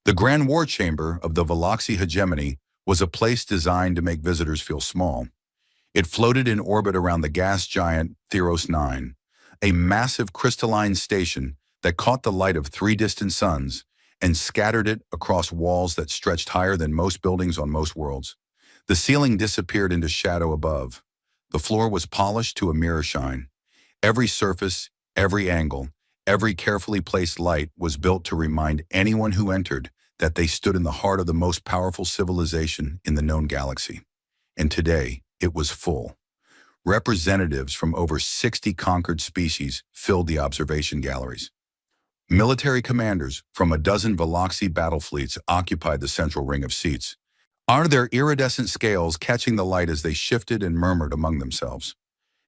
The Grand War Chamber of the Veloxy hegemony was a place designed to make visitors feel small. It floated in orbit around the gas giant Theros 9, a massive crystalline station that caught the light of three distant suns and scattered it across walls that stretched higher than most buildings on most worlds. The ceiling disappeared into shadow above. The floor was polished to a mirror shine. Every surface, every angle, every carefully placed light was built to remind anyone who entered that they stood in the heart of the most powerful civilization in the known galaxy. And today, it was full. Representatives from over 60 conquered species filled the observation galleries. Military commanders from a dozen Veloxy battle fleets occupied the central ring of seats, their iridescent scales catching the light as they shifted and murmured among themselves.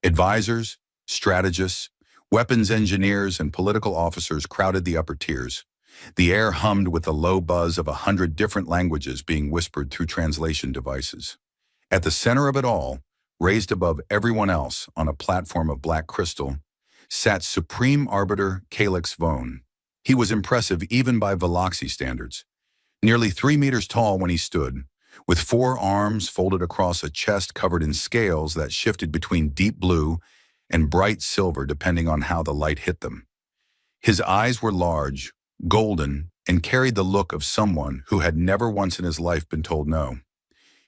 Advisors, strategists, weapons engineers, and political officers crowded the upper tiers. The air hummed with the low buzz of 100 different languages being whispered through translation devices. At the center of it all, raised above everyone else on a platform of black crystal, sat Supreme Arbiter Calix Vone. He was impressive even by Veloxy standards. Nearly 3 meters tall when he stood, with 4 arms folded across a chest covered in scales that shifted between deep blue and bright silver depending on how the light hit them. His eyes were large, golden, and carried the look of someone who had never once in his life been told no.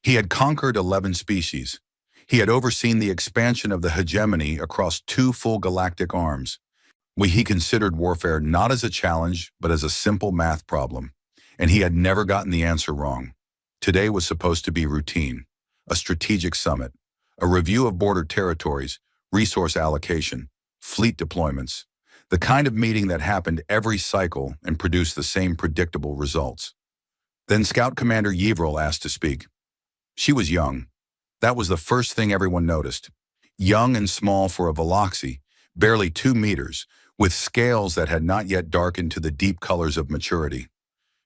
He had conquered 11 species. He had overseen the expansion of the hegemony across 2 full galactic arms. He considered warfare not as a challenge, but as a simple math problem, and he had never gotten the answer wrong. Today was supposed to be routine, a strategic summit, a review of border territories, resource allocation, fleet deployments, the kind of meeting that happened every cycle and produced the same predictable results. Then Scout Commander Yvril asked to speak. She was young. That was the first thing everyone noticed. Young and small for a Veloxy, barely 2 meters, with scales that had not yet darkened to the deep colors of maturity.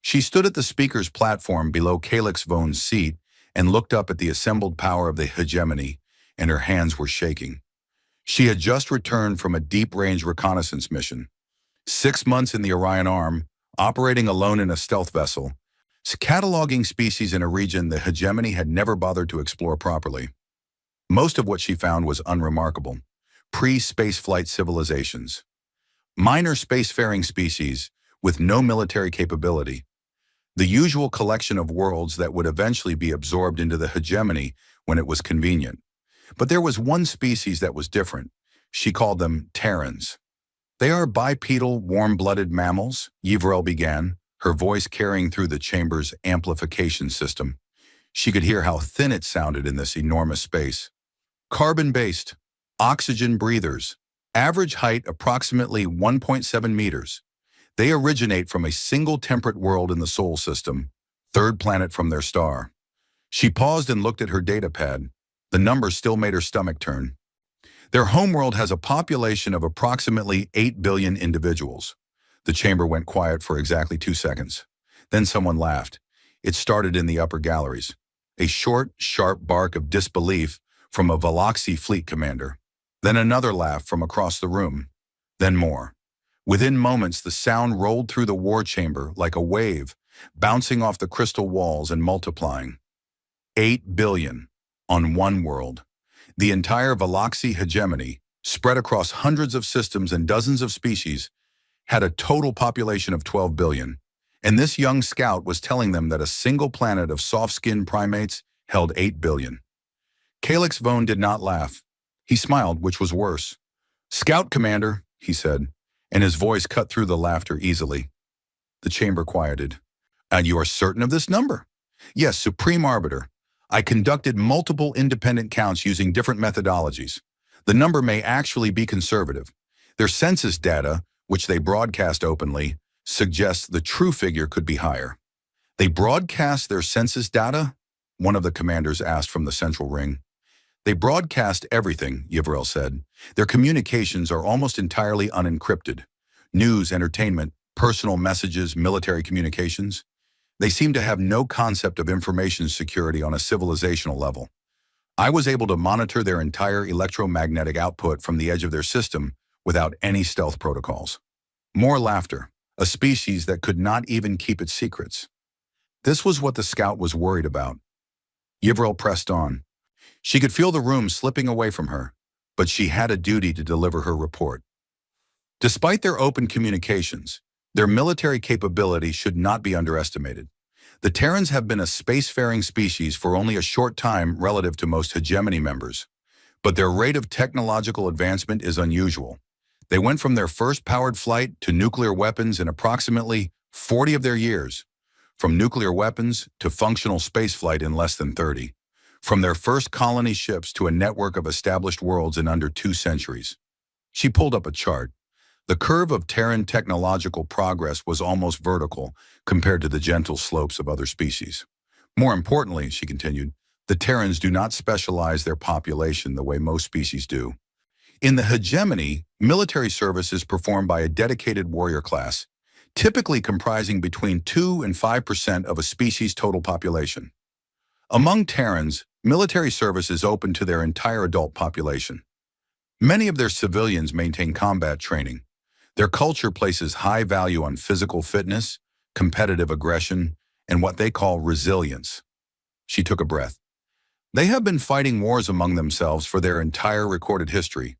She stood at the speaker's platform below Calix Vone's seat and looked up at the assembled power of the hegemony, and her hands were shaking. She had just returned from a deep-range reconnaissance mission. 6 months in the Orion Arm, operating alone in a stealth vessel, cataloging species in a region the hegemony had never bothered to explore properly. Most of what she found was unremarkable. Pre-spaceflight civilizations. Minor spacefaring species with no military capability. The usual collection of worlds that would eventually be absorbed into the hegemony when it was convenient. But there was one species that was different. She called them Terrans. They are bipedal, warm-blooded mammals, Yvril began, her voice carrying through the chamber's amplification system. She could hear how thin it sounded in this enormous space. Carbon-based, oxygen breathers, average height approximately 1.7 meters. They originate from a single temperate world in the Sol system, third planet from their star. She paused and looked at her datapad. The number still made her stomach turn. Their homeworld has a population of approximately 8 billion individuals. The chamber went quiet for exactly 2 seconds. Then someone laughed. It started in the upper galleries. A short, sharp bark of disbelief from a Veloxy fleet commander. Then another laugh from across the room. Then more. Within moments, the sound rolled through the war chamber like a wave, bouncing off the crystal walls and multiplying. 8 billion on one world. The entire Veloxy hegemony, spread across hundreds of systems and dozens of species, had a total population of 12 billion. And this young scout was telling them that a single planet of soft-skinned primates held 8 billion. Calix Vone did not laugh. He smiled, which was worse. "Scout Commander," he said, and his voice cut through the laughter easily. The chamber quieted. "And you are certain of this number?" "Yes, Supreme Arbiter. I conducted multiple independent counts using different methodologies. The number may actually be conservative. Their census data, which they broadcast openly, suggests the true figure could be higher." "They broadcast their census data?" one of the commanders asked from the central ring. "They broadcast everything," Yvril said. "Their communications are almost entirely unencrypted. News, entertainment, personal messages, military communications. They seem to have no concept of information security on a civilizational level. I was able to monitor their entire electromagnetic output from the edge of their system without any stealth protocols." More laughter. a species that could not even keep its secrets. This was what the scout was worried about. Yvril pressed on. She could feel the room slipping away from her, but she had a duty to deliver her report. Despite their open communications, their military capability should not be underestimated. The Terrans have been a spacefaring species for only a short time relative to most hegemony members, but their rate of technological advancement is unusual. They went from their first powered flight to nuclear weapons in approximately 40 of their years, from nuclear weapons to functional spaceflight in less than 30, from their first colony ships to a network of established worlds in under 2 centuries. She pulled up a chart. The curve of Terran technological progress was almost vertical compared to the gentle slopes of other species. More importantly, she continued, the Terrans do not specialize their population the way most species do. In the hegemony, military service is performed by a dedicated warrior class, typically comprising between 2 and 5% of a species' total population. Among Terrans, military service is open to their entire adult population. Many of their civilians maintain combat training. Their culture places high value on physical fitness, competitive aggression, and what they call resilience. She took a breath. They have been fighting wars among themselves for their entire recorded history.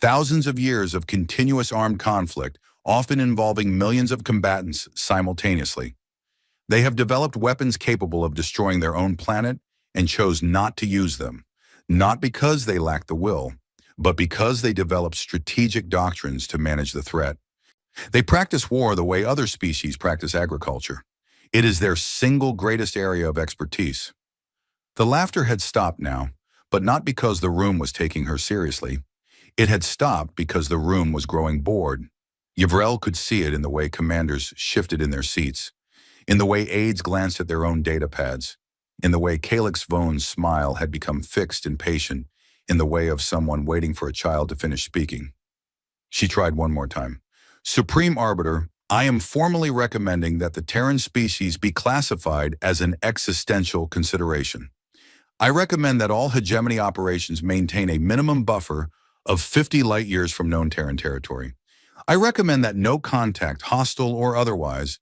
Thousands of years of continuous armed conflict, often involving millions of combatants simultaneously. They have developed weapons capable of destroying their own planet and chose not to use them, not because they lack the will, but because they developed strategic doctrines to manage the threat. They practice war the way other species practice agriculture. It is their single greatest area of expertise. The laughter had stopped now, but not because the room was taking her seriously. It had stopped because the room was growing bored. Yvril could see it in the way commanders shifted in their seats, in the way aides glanced at their own data pads, in the way Calix Vaughn's smile had become fixed and patient, in the way of someone waiting for a child to finish speaking. She tried one more time. Supreme Arbiter, I am formally recommending that the Terran species be classified as an existential consideration. I recommend that all hegemony operations maintain a minimum buffer of 50 light years from known Terran territory. I recommend that no contact, hostile or otherwise,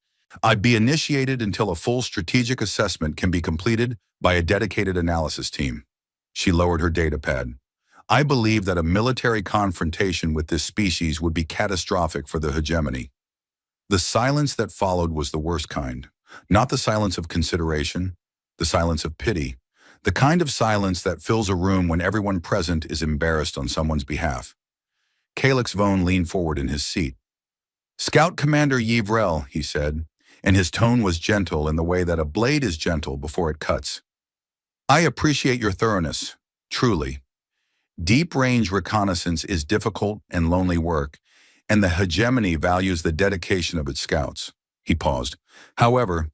be initiated until a full strategic assessment can be completed by a dedicated analysis team. She lowered her data pad. I believe that a military confrontation with this species would be catastrophic for the hegemony. The silence that followed was the worst kind, not the silence of consideration, the silence of pity, the kind of silence that fills a room when everyone present is embarrassed on someone's behalf. Calix Vaughn leaned forward in his seat. Scout Commander Yvril, he said, and his tone was gentle in the way that a blade is gentle before it cuts. I appreciate your thoroughness, truly. Deep-range reconnaissance is difficult and lonely work, and the hegemony values the dedication of its scouts. He paused. However,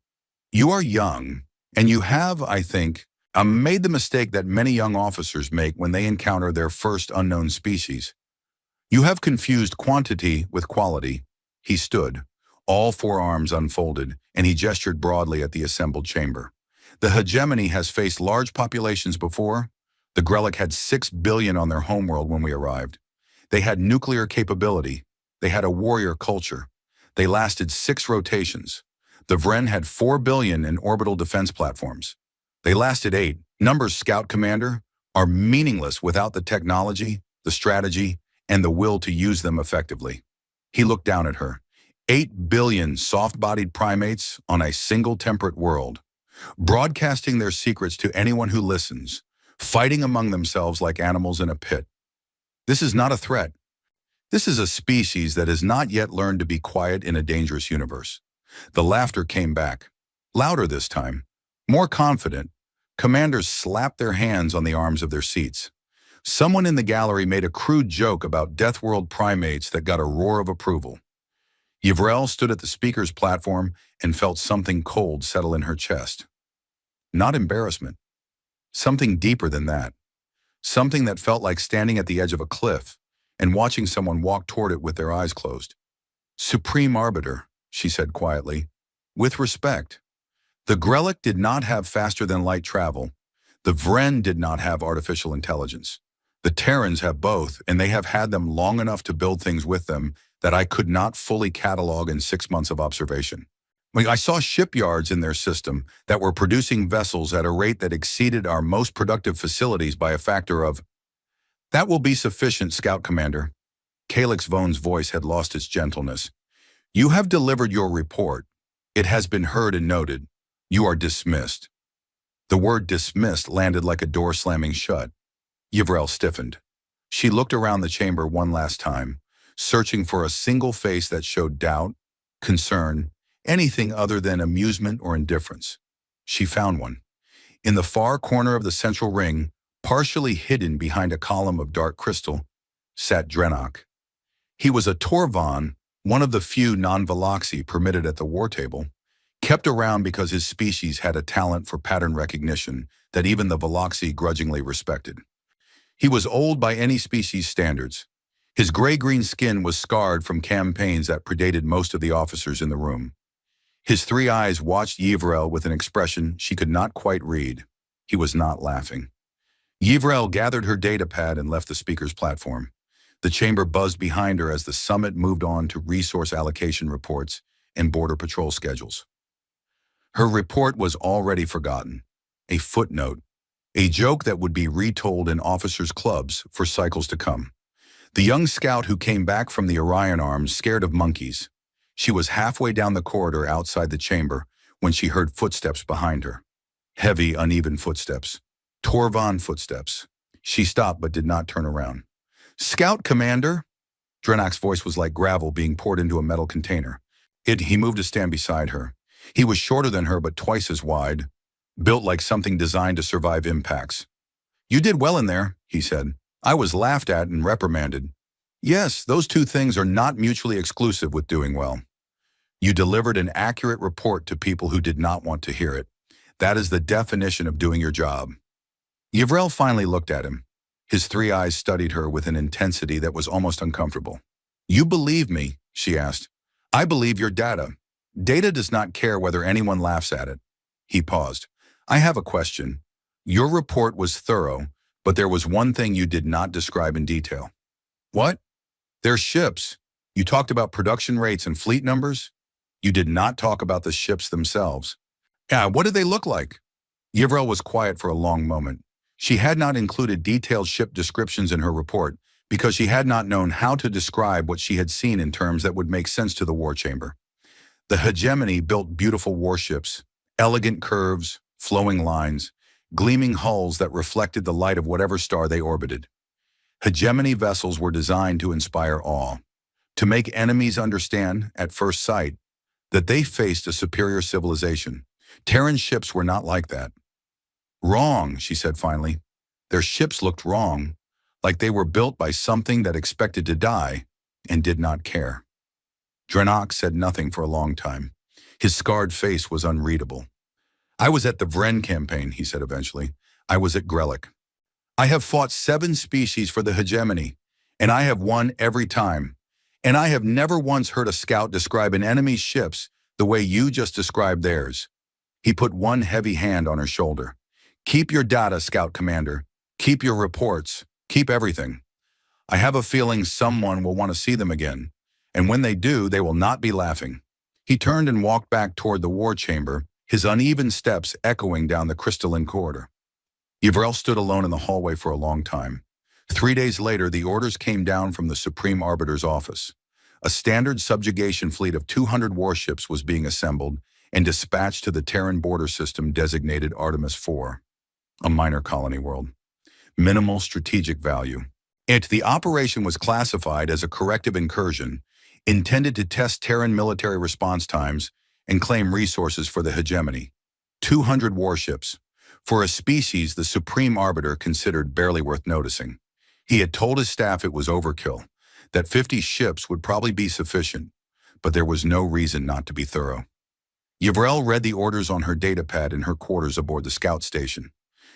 you are young, and you have, I think, made the mistake that many young officers make when they encounter their first unknown species. You have confused quantity with quality. He stood, all 4 arms unfolded, and he gestured broadly at the assembled chamber. The hegemony has faced large populations before. The Grelic had 6 billion on their homeworld when we arrived. They had nuclear capability. They had a warrior culture. They lasted 6 rotations. The Vren had 4 billion in orbital defense platforms. They lasted 8. Numbers, Scout Commander, are meaningless without the technology, the strategy, and the will to use them effectively. He looked down at her. 8 billion soft-bodied primates on a single temperate world, broadcasting their secrets to anyone who listens, fighting among themselves like animals in a pit. This is not a threat. This is a species that has not yet learned to be quiet in a dangerous universe. The laughter came back, louder this time, more confident. Commanders slapped their hands on the arms of their seats. Someone in the gallery made a crude joke about Death World primates that got a roar of approval. Yvril stood at the speaker's platform and felt something cold settle in her chest. Not embarrassment. Something deeper than that. Something that felt like standing at the edge of a cliff and watching someone walk toward it with their eyes closed. Supreme Arbiter, she said quietly, with respect. The Grelic did not have faster-than-light travel. The Vren did not have artificial intelligence. The Terrans have both, and they have had them long enough to build things with them that I could not fully catalog in 6 months of observation. I saw shipyards in their system that were producing vessels at a rate that exceeded our most productive facilities by a factor of. That will be sufficient, Scout Commander. Calix Vone's voice had lost its gentleness. You have delivered your report. It has been heard and noted. You are dismissed. The word dismissed landed like a door slamming shut. Yvrel stiffened. She looked around the chamber one last time, searching for a single face that showed doubt, concern, anything other than amusement or indifference. She found one. In the far corner of the central ring, partially hidden behind a column of dark crystal, sat Drenok. He was a Torvan, one of the few non-Veloxi permitted at the war table, kept around because his species had a talent for pattern recognition that even the Veloxi grudgingly respected. He was old by any species standards. His gray-green skin was scarred from campaigns that predated most of the officers in the room. His three eyes watched Yvrel with an expression she could not quite read. He was not laughing. Yvrel gathered her datapad and left the speaker's platform. The chamber buzzed behind her as the summit moved on to resource allocation reports and border patrol schedules. Her report was already forgotten, a footnote, a joke that would be retold in officers' clubs for cycles to come. The young scout who came back from the Orion Arms scared of monkeys. She was halfway down the corridor outside the chamber when she heard footsteps behind her. Heavy, uneven footsteps. Torvan footsteps. She stopped but did not turn around. Scout Commander? Drenok's voice was like gravel being poured into a metal container. He moved to stand beside her. He was shorter than her but twice as wide, built like something designed to survive impacts. You did well in there, he said. I was laughed at and reprimanded. Yes, those two things are not mutually exclusive with doing well. You delivered an accurate report to people who did not want to hear it. That is the definition of doing your job. Yvrel finally looked at him. His three eyes studied her with an intensity that was almost uncomfortable. You believe me? She asked. I believe your data. Data does not care whether anyone laughs at it. He paused. I have a question. Your report was thorough, but there was one thing you did not describe in detail. What? Their ships. You talked about production rates and fleet numbers? You did not talk about the ships themselves. Yeah, what did they look like? Yvrel was quiet for a long moment. She had not included detailed ship descriptions in her report because she had not known how to describe what she had seen in terms that would make sense to the war chamber. The hegemony built beautiful warships, elegant curves, flowing lines, gleaming hulls that reflected the light of whatever star they orbited. Hegemony vessels were designed to inspire awe, to make enemies understand, at first sight, that they faced a superior civilization. Terran ships were not like that. Wrong, she said finally. Their ships looked wrong, like they were built by something that expected to die and did not care. Drenok said nothing for a long time. His scarred face was unreadable. I was at the Vren campaign, he said eventually. I was at Grelic. I have fought 7 species for the hegemony, and I have won every time. And I have never once heard a scout describe an enemy's ships the way you just described theirs. He put one heavy hand on her shoulder. Keep your data, Scout Commander. Keep your reports. Keep everything. I have a feeling someone will want to see them again, and when they do, they will not be laughing. He turned and walked back toward the war chamber, his uneven steps echoing down the crystalline corridor. Yvrel stood alone in the hallway for a long time. 3 days later, the orders came down from the Supreme Arbiter's office. A standard subjugation fleet of 200 warships was being assembled and dispatched to the Terran border system designated Artemis IV, a minor colony world. Minimal strategic value. The operation was classified as a corrective incursion, intended to test Terran military response times and claim resources for the hegemony. 200 warships. For a species the Supreme Arbiter considered barely worth noticing. He had told his staff it was overkill, that 50 ships would probably be sufficient, but there was no reason not to be thorough. Yvrel read the orders on her datapad in her quarters aboard the scout station.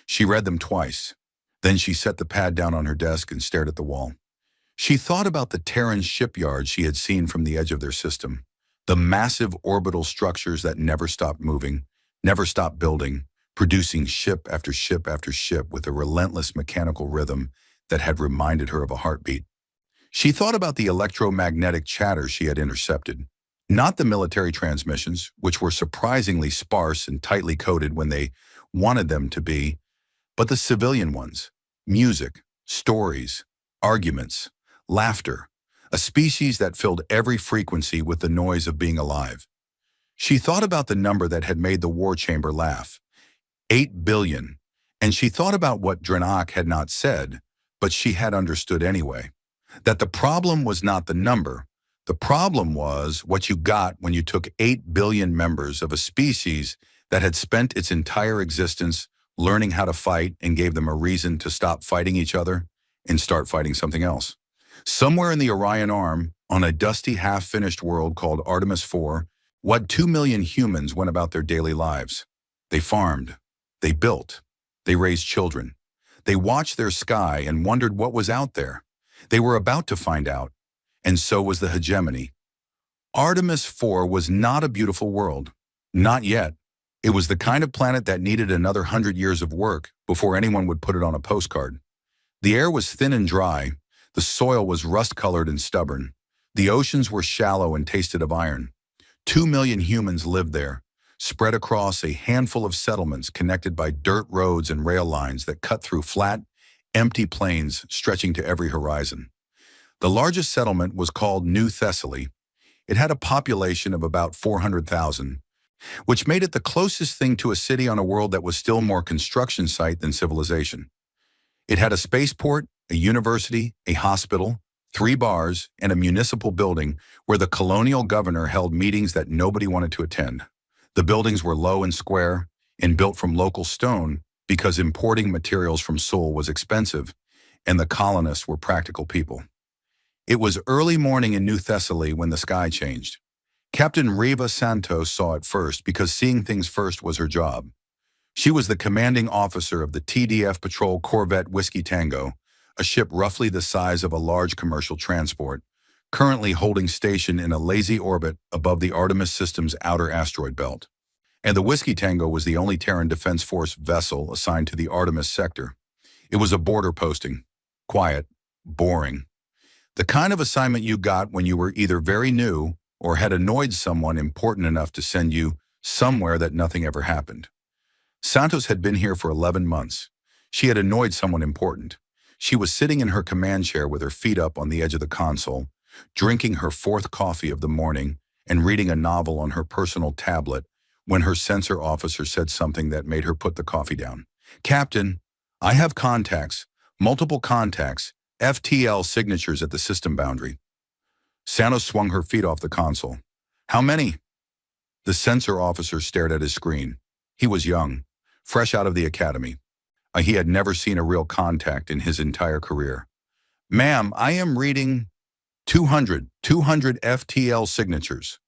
She read them twice. Then she set the pad down on her desk and stared at the wall. She thought about the Terran shipyards she had seen from the edge of their system, the massive orbital structures that never stopped moving, never stopped building, producing ship after ship after ship with a relentless mechanical rhythm that had reminded her of a heartbeat. She thought about the electromagnetic chatter she had intercepted. Not the military transmissions, which were surprisingly sparse and tightly coded when they wanted them to be, but the civilian ones. Music, stories, arguments, laughter, a species that filled every frequency with the noise of being alive. She thought about the number that had made the war chamber laugh, 8 billion, and she thought about what Dranak had not said, but she had understood anyway. That the problem was not the number. The problem was what you got when you took 8 billion members of a species that had spent its entire existence learning how to fight and gave them a reason to stop fighting each other and start fighting something else. Somewhere in the Orion Arm, on a dusty half-finished world called Artemis IV, what 2 million humans went about their daily lives. They farmed, they built, they raised children. They watched their sky and wondered what was out there. They were about to find out, and so was the hegemony. Artemis IV was not a beautiful world. Not yet. It was the kind of planet that needed another 100 years of work before anyone would put it on a postcard. The air was thin and dry. The soil was rust-colored and stubborn. The oceans were shallow and tasted of iron. 2 million humans lived there, spread across a handful of settlements connected by dirt roads and rail lines that cut through flat, empty plains stretching to every horizon. The largest settlement was called New Thessaly. It had a population of about 400,000, which made it the closest thing to a city on a world that was still more construction site than civilization. It had a spaceport, a university, a hospital, 3 bars, and a municipal building where the colonial governor held meetings that nobody wanted to attend. The buildings were low and square and built from local stone because importing materials from Seoul was expensive, and the colonists were practical people. It was early morning in New Thessaly when the sky changed. Captain Riva Santos saw it first because seeing things first was her job. She was the commanding officer of the TDF patrol corvette Whiskey Tango, a ship roughly the size of a large commercial transport, currently holding station in a lazy orbit above the Artemis system's outer asteroid belt. And the Whiskey Tango was the only Terran Defense Force vessel assigned to the Artemis sector. It was a border posting. Quiet. Boring. The kind of assignment you got when you were either very new or had annoyed someone important enough to send you somewhere that nothing ever happened. Santos had been here for 11 months. She had annoyed someone important. She was sitting in her command chair with her feet up on the edge of the console, drinking her 4th coffee of the morning and reading a novel on her personal tablet when her sensor officer said something that made her put the coffee down. "Captain, I have contacts, multiple contacts, FTL signatures at the system boundary." Santos swung her feet off the console. "How many?" The sensor officer stared at his screen. He was young, fresh out of the academy. He had never seen a real contact in his entire career. "Ma'am, I am reading 200 FTL signatures."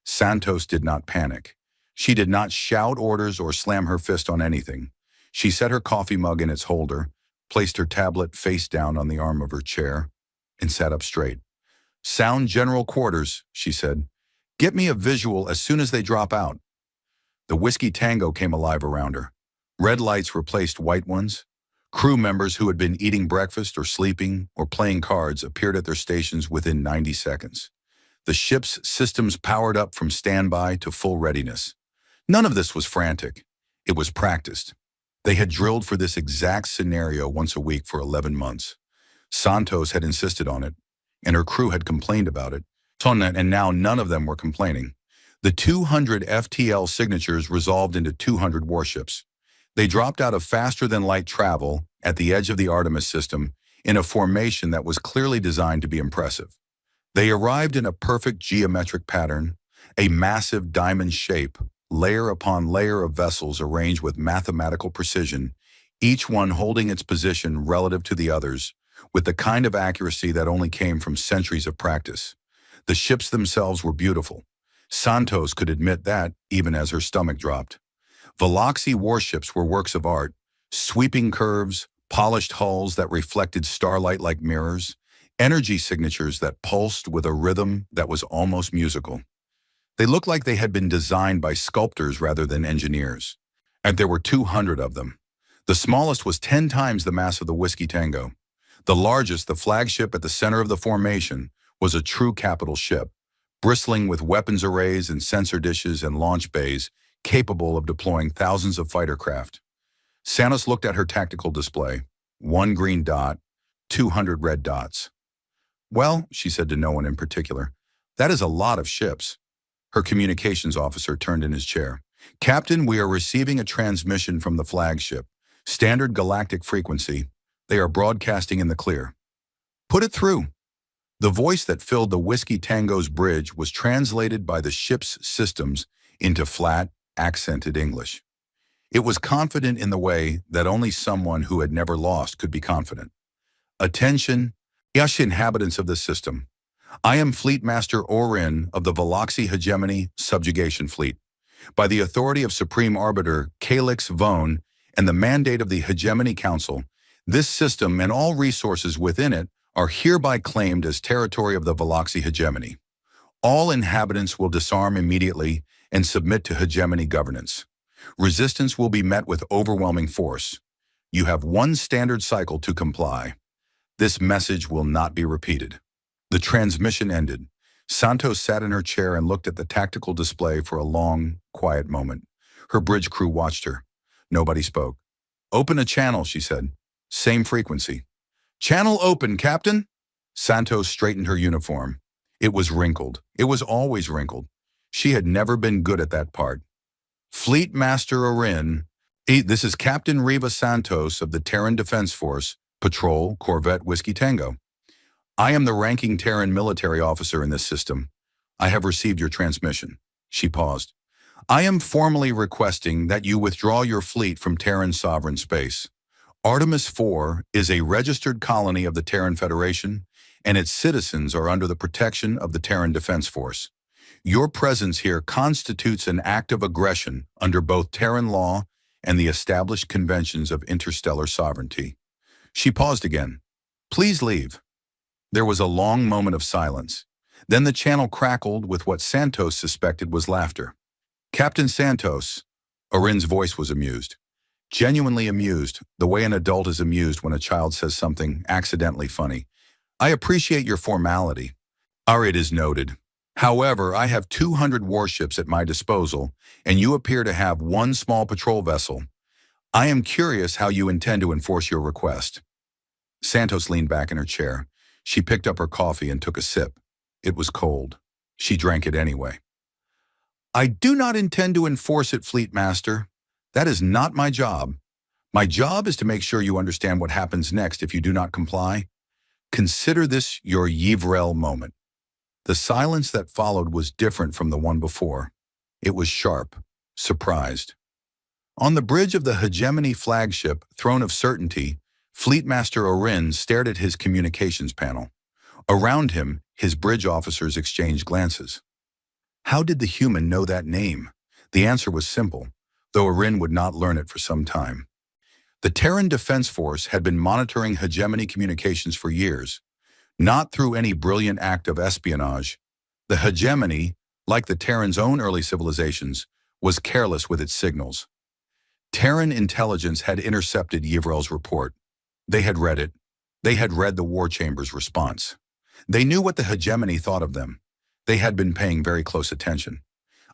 Santos did not panic. She did not shout orders or slam her fist on anything. She set her coffee mug in its holder, placed her tablet face down on the arm of her chair, and sat up straight. "Sound general quarters," she said. "Get me a visual as soon as they drop out." The Whiskey Tango came alive around her. Red lights replaced white ones. Crew members who had been eating breakfast or sleeping or playing cards appeared at their stations within 90 seconds. The ship's systems powered up from standby to full readiness. None of this was frantic. It was practiced. They had drilled for this exact scenario once a week for 11 months. Santos had insisted on it, and her crew had complained about it, and now none of them were complaining. The 200 FTL signatures resolved into 200 warships. They dropped out of faster-than-light travel at the edge of the Artemis system in a formation that was clearly designed to be impressive. They arrived in a perfect geometric pattern, a massive diamond shape, layer upon layer of vessels arranged with mathematical precision, each one holding its position relative to the others, with the kind of accuracy that only came from centuries of practice. The ships themselves were beautiful. Santos could admit that, even as her stomach dropped. Valoxy warships were works of art, sweeping curves, polished hulls that reflected starlight like mirrors, energy signatures that pulsed with a rhythm that was almost musical. They looked like they had been designed by sculptors rather than engineers. And there were 200 of them. The smallest was 10 times the mass of the Whiskey Tango. The largest, the flagship at the center of the formation, was a true capital ship, bristling with weapons arrays and sensor dishes and launch bays capable of deploying thousands of fighter craft. Santos looked at her tactical display. 1 green dot, 200 red dots. Well, she said to no one in particular, that is a lot of ships. Her communications officer turned in his chair. Captain, we are receiving a transmission from the flagship. Standard galactic frequency. They are broadcasting in the clear. Put it through. The voice that filled the Whiskey Tango's bridge was translated by the ship's systems into flat, accented English. It was confident in the way that only someone who had never lost could be confident. Attention, yes, inhabitants of the system. I am Fleet Master Orin of the Valoxy Hegemony Subjugation Fleet. By the authority of Supreme Arbiter Calix Vone and the mandate of the Hegemony Council, this system and all resources within it are hereby claimed as territory of the Valoxy Hegemony. All inhabitants will disarm immediately and submit to hegemony governance. Resistance will be met with overwhelming force. You have 1 standard cycle to comply. This message will not be repeated. The transmission ended. Santos sat in her chair and looked at the tactical display for a long, quiet moment. Her bridge crew watched her. Nobody spoke. Open a channel, she said. Same frequency. Channel open, Captain. Santos straightened her uniform. It was wrinkled. It was always wrinkled. She had never been good at that part. Fleet Master Orin, this is Captain Riva Santos of the Terran Defense Force, Patrol, Corvette Whiskey Tango. I am the ranking Terran military officer in this system. I have received your transmission. She paused. I am formally requesting that you withdraw your fleet from Terran sovereign space. Artemis IV is a registered colony of the Terran Federation, and its citizens are under the protection of the Terran Defense Force. Your presence here constitutes an act of aggression under both Terran law and the established conventions of interstellar sovereignty. She paused again. Please leave. There was a long moment of silence. Then the channel crackled with what Santos suspected was laughter. Captain Santos, Orin's voice was amused. Genuinely amused, the way an adult is amused when a child says something accidentally funny. I appreciate your formality. It is noted. However, I have 200 warships at my disposal, and you appear to have 1 small patrol vessel. I am curious how you intend to enforce your request. Santos leaned back in her chair. She picked up her coffee and took a sip. It was cold. She drank it anyway. I do not intend to enforce it, Fleet Master. That is not my job. My job is to make sure you understand what happens next if you do not comply. Consider this your Yvrel moment. The silence that followed was different from the one before. It was sharp, surprised. On the bridge of the Hegemony flagship, Throne of Certainty, Fleet Master Orin stared at his communications panel. Around him, his bridge officers exchanged glances. How did the human know that name? The answer was simple, though Orin would not learn it for some time. The Terran Defense Force had been monitoring Hegemony communications for years, not through any brilliant act of espionage. The Hegemony, like the Terran's own early civilizations, was careless with its signals. Terran intelligence had intercepted Yvrel's report. They had read it. They had read the War Chamber's response. They knew what the Hegemony thought of them. They had been paying very close attention.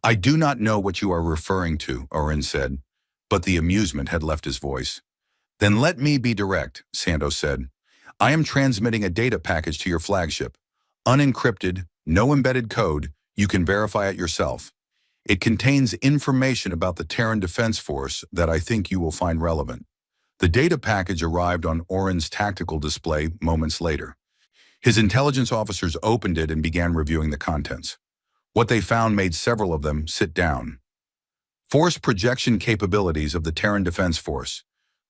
I do not know what you are referring to, Orin said, but the amusement had left his voice. Then let me be direct, Santos said. I am transmitting a data package to your flagship. Unencrypted, no embedded code, you can verify it yourself. It contains information about the Terran Defense Force that I think you will find relevant. The data package arrived on Orin's tactical display moments later. His intelligence officers opened it and began reviewing the contents. What they found made several of them sit down. Force projection capabilities of the Terran Defense Force,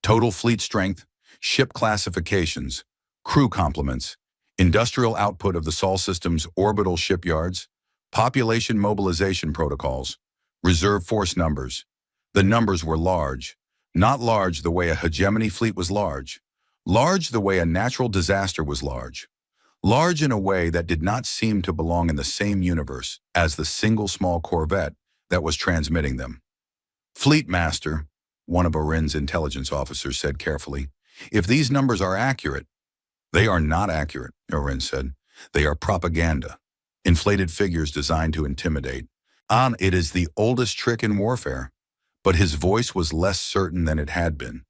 total fleet strength, ship classifications, crew complements, industrial output of the Sol system's orbital shipyards, population mobilization protocols, reserve force numbers. The numbers were large, not large the way a Hegemony fleet was large the way a natural disaster was large in a way that did not seem to belong in the same universe as the single small corvette that was transmitting them. Fleet Master, one of Orin's intelligence officers said carefully, if these numbers are accurate, They are not accurate, Oren said. They are propaganda. Inflated figures designed to intimidate. It is the oldest trick in warfare. But his voice was less certain than it had been.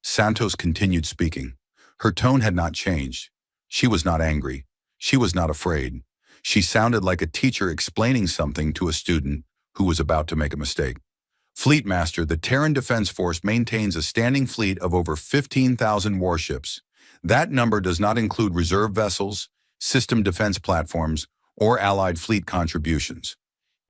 Santos continued speaking. Her tone had not changed. She was not angry. She was not afraid. She sounded like a teacher explaining something to a student who was about to make a mistake. Fleet Master, the Terran Defense Force maintains a standing fleet of over 15,000 warships. That number does not include reserve vessels, system defense platforms, or allied fleet contributions.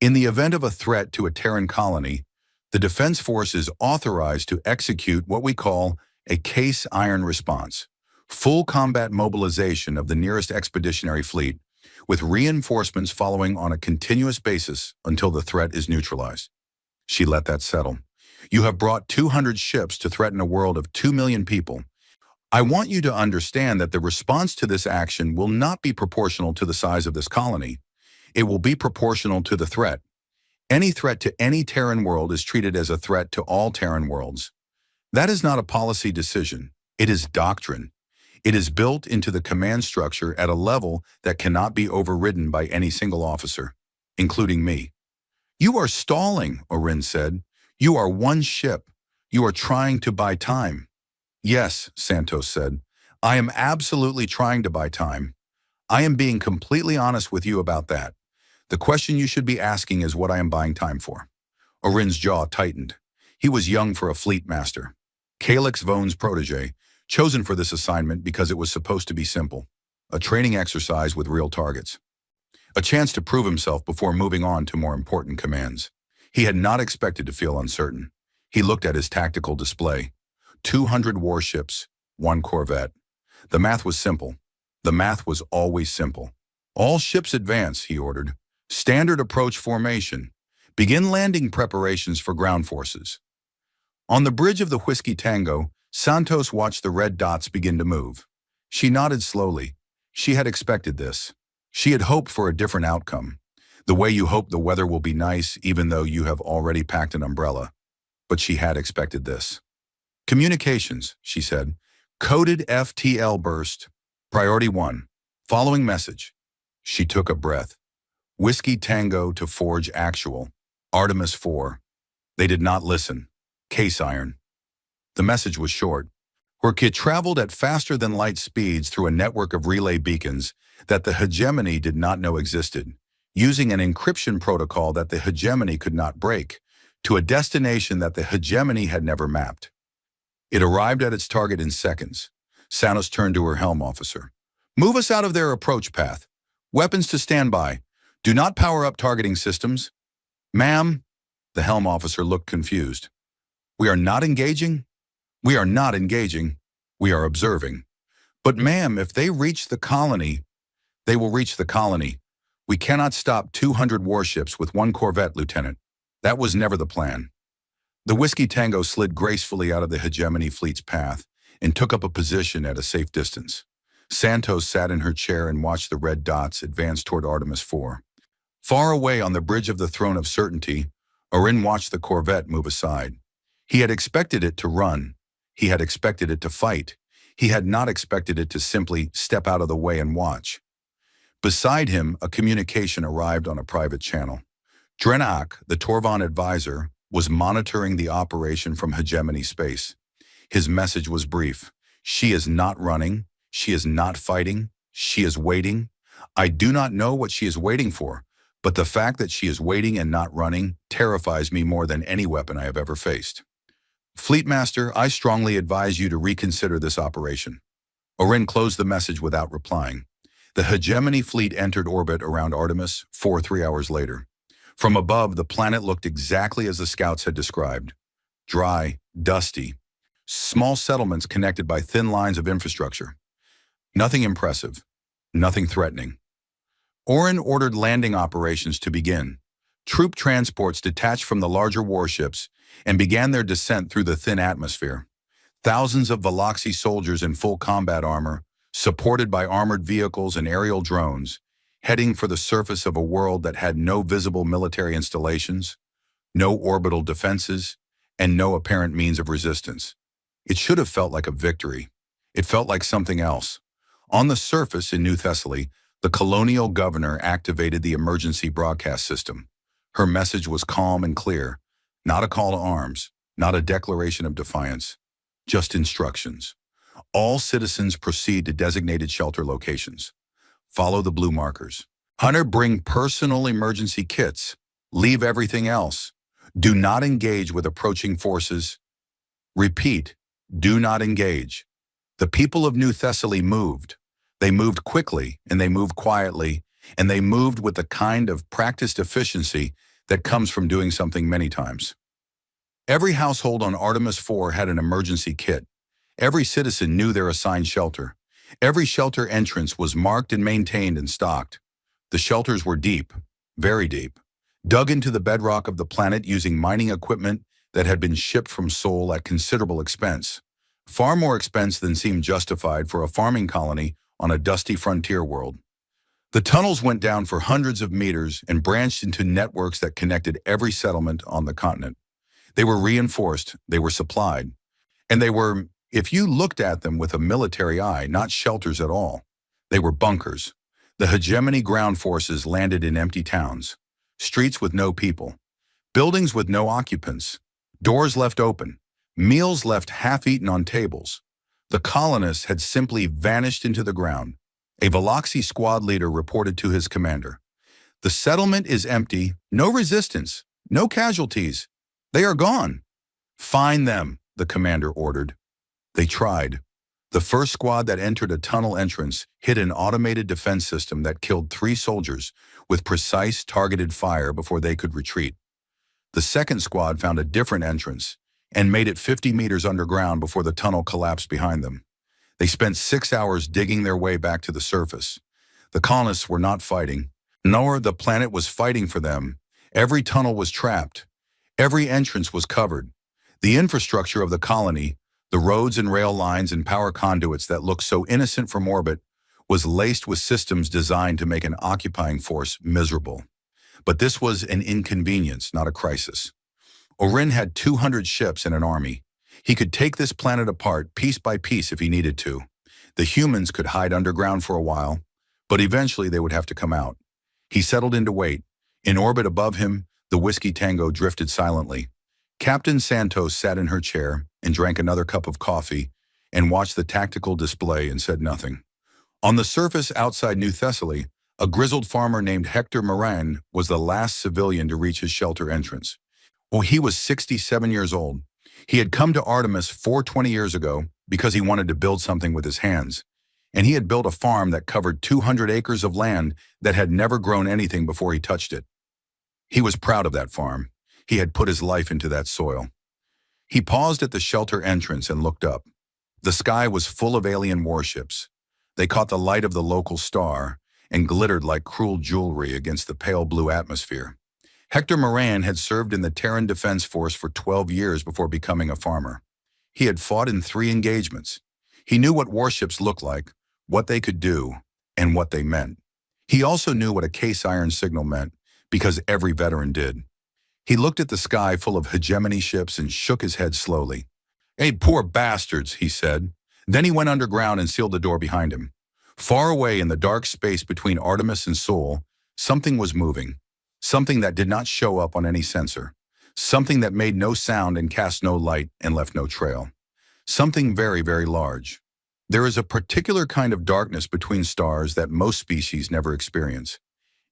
In the event of a threat to a Terran colony, the Defense Force is authorized to execute what we call a case iron response, full combat mobilization of the nearest expeditionary fleet, with reinforcements following on a continuous basis until the threat is neutralized. She let that settle. You have brought 200 ships to threaten a world of 2 million people. I want you to understand that the response to this action will not be proportional to the size of this colony. It will be proportional to the threat. Any threat to any Terran world is treated as a threat to all Terran worlds. That is not a policy decision. It is doctrine. It is built into the command structure at a level that cannot be overridden by any single officer, including me. You are stalling, Orin said. You are one ship. You are trying to buy time. Yes, Santos said. I am absolutely trying to buy time. I am being completely honest with you about that. The question you should be asking is what I am buying time for. Orin's jaw tightened. He was young for a fleet master. Calix Vone's protege, chosen for this assignment because it was supposed to be simple. A training exercise with real targets. A chance to prove himself before moving on to more important commands. He had not expected to feel uncertain. He looked at his tactical display. 200 warships, 1 corvette. The math was simple. The math was always simple. All ships advance, he ordered. Standard approach formation. Begin landing preparations for ground forces. On the bridge of the Whiskey Tango, Santos watched the red dots begin to move. She nodded slowly. She had expected this. She had hoped for a different outcome. The way you hope the weather will be nice even though you have already packed an umbrella. But she had expected this. Communications, she said. Coded FTL burst. Priority 1. Following message. She took a breath. Whiskey Tango to Forge Actual. Artemis 4. They did not listen. Case iron. The message was short. Her kit traveled at faster than light speeds through a network of relay beacons that the hegemony did not know existed, using an encryption protocol that the hegemony could not break, to a destination that the hegemony had never mapped. It arrived at its target in seconds. Santos turned to her helm officer. Move us out of their approach path. Weapons to standby. Do not power up targeting systems. Ma'am, the helm officer looked confused. We are not engaging? We are not engaging. We are observing. But ma'am, if they reach the colony, they will reach the colony. We cannot stop 200 warships with 1 corvette, Lieutenant. That was never the plan. The Whiskey Tango slid gracefully out of the hegemony fleet's path and took up a position at a safe distance. Santos sat in her chair and watched the red dots advance toward Artemis 4. Far away on the bridge of the Throne of Certainty, Orin watched the corvette move aside. He had expected it to run. He had expected it to fight. He had not expected it to simply step out of the way and watch. Beside him, a communication arrived on a private channel. Drenak, the Torvan advisor, was monitoring the operation from hegemony space. His message was brief. She is not running. She is not fighting. She is waiting. I do not know what she is waiting for, but the fact that she is waiting and not running terrifies me more than any weapon I have ever faced. Fleet Master, I strongly advise you to reconsider this operation. Orin closed the message without replying. The hegemony fleet entered orbit around Artemis 4 3 hours later. From above, the planet looked exactly as the scouts had described. Dry, dusty, small settlements connected by thin lines of infrastructure. Nothing impressive, nothing threatening. Orin ordered landing operations to begin. Troop transports detached from the larger warships and began their descent through the thin atmosphere. Thousands of Valoxi soldiers in full combat armor, supported by armored vehicles and aerial drones, heading for the surface of a world that had no visible military installations, no orbital defenses, and no apparent means of resistance. It should have felt like a victory. It felt like something else. On the surface in New Thessaly, the colonial governor activated the emergency broadcast system. Her message was calm and clear, not a call to arms, not a declaration of defiance, just instructions. All citizens proceed to designated shelter locations. Follow the blue markers. Hunter, bring personal emergency kits. Leave everything else. Do not engage with approaching forces. Repeat, do not engage. The people of New Thessaly moved. They moved quickly, and they moved quietly, and they moved with the kind of practiced efficiency that comes from doing something many times. Every household on Artemis 4 had an emergency kit. Every citizen knew their assigned shelter. Every shelter entrance was marked and maintained and stocked. The shelters were deep, very deep, dug into the bedrock of the planet using mining equipment that had been shipped from Sol at considerable expense, far more expense than seemed justified for a farming colony on a dusty frontier world. The tunnels went down for hundreds of meters and branched into networks that connected every settlement on the continent. They were reinforced, they were supplied, and they were, if you looked at them with a military eye, not shelters at all. They were bunkers. The hegemony ground forces landed in empty towns, streets with no people, buildings with no occupants, doors left open, meals left half-eaten on tables. The colonists had simply vanished into the ground. A Veloxi squad leader reported to his commander. The settlement is empty, no resistance, no casualties. They are gone. Find them, the commander ordered. They tried. The first squad that entered a tunnel entrance hit an automated defense system that killed 3 soldiers with precise targeted fire before they could retreat. The second squad found a different entrance and made it 50 meters underground before the tunnel collapsed behind them. They spent 6 hours digging their way back to the surface. The colonists were not fighting, nor the planet was fighting for them. Every tunnel was trapped. Every entrance was covered. The infrastructure of the colony, the roads and rail lines and power conduits that looked so innocent from orbit, was laced with systems designed to make an occupying force miserable. But this was an inconvenience, not a crisis. Orin had 200 ships and an army. He could take this planet apart piece by piece if he needed to. The humans could hide underground for a while, but eventually they would have to come out. He settled into wait. In orbit above him, the Whiskey Tango drifted silently. Captain Santos sat in her chair and drank another cup of coffee and watched the tactical display and said nothing. On the surface outside New Thessaly, a grizzled farmer named Hector Moran was the last civilian to reach his shelter entrance. Oh, he was 67 years old. He had come to Artemis 420 years ago because he wanted to build something with his hands, and he had built a farm that covered 200 acres of land that had never grown anything before he touched it. He was proud of that farm. He had put his life into that soil. He paused at the shelter entrance and looked up. The sky was full of alien warships. They caught the light of the local star and glittered like cruel jewelry against the pale blue atmosphere. Hector Moran had served in the Terran Defense Force for 12 years before becoming a farmer. He had fought in 3 engagements. He knew what warships looked like, what they could do, and what they meant. He also knew what a case iron signal meant, because every veteran did. He looked at the sky full of hegemony ships and shook his head slowly. "Hey, poor bastards," he said. Then he went underground and sealed the door behind him. Far away in the dark space between Artemis and Sol, something was moving. Something that did not show up on any sensor. Something that made no sound and cast no light and left no trail. Something very, very large. There is a particular kind of darkness between stars that most species never experience.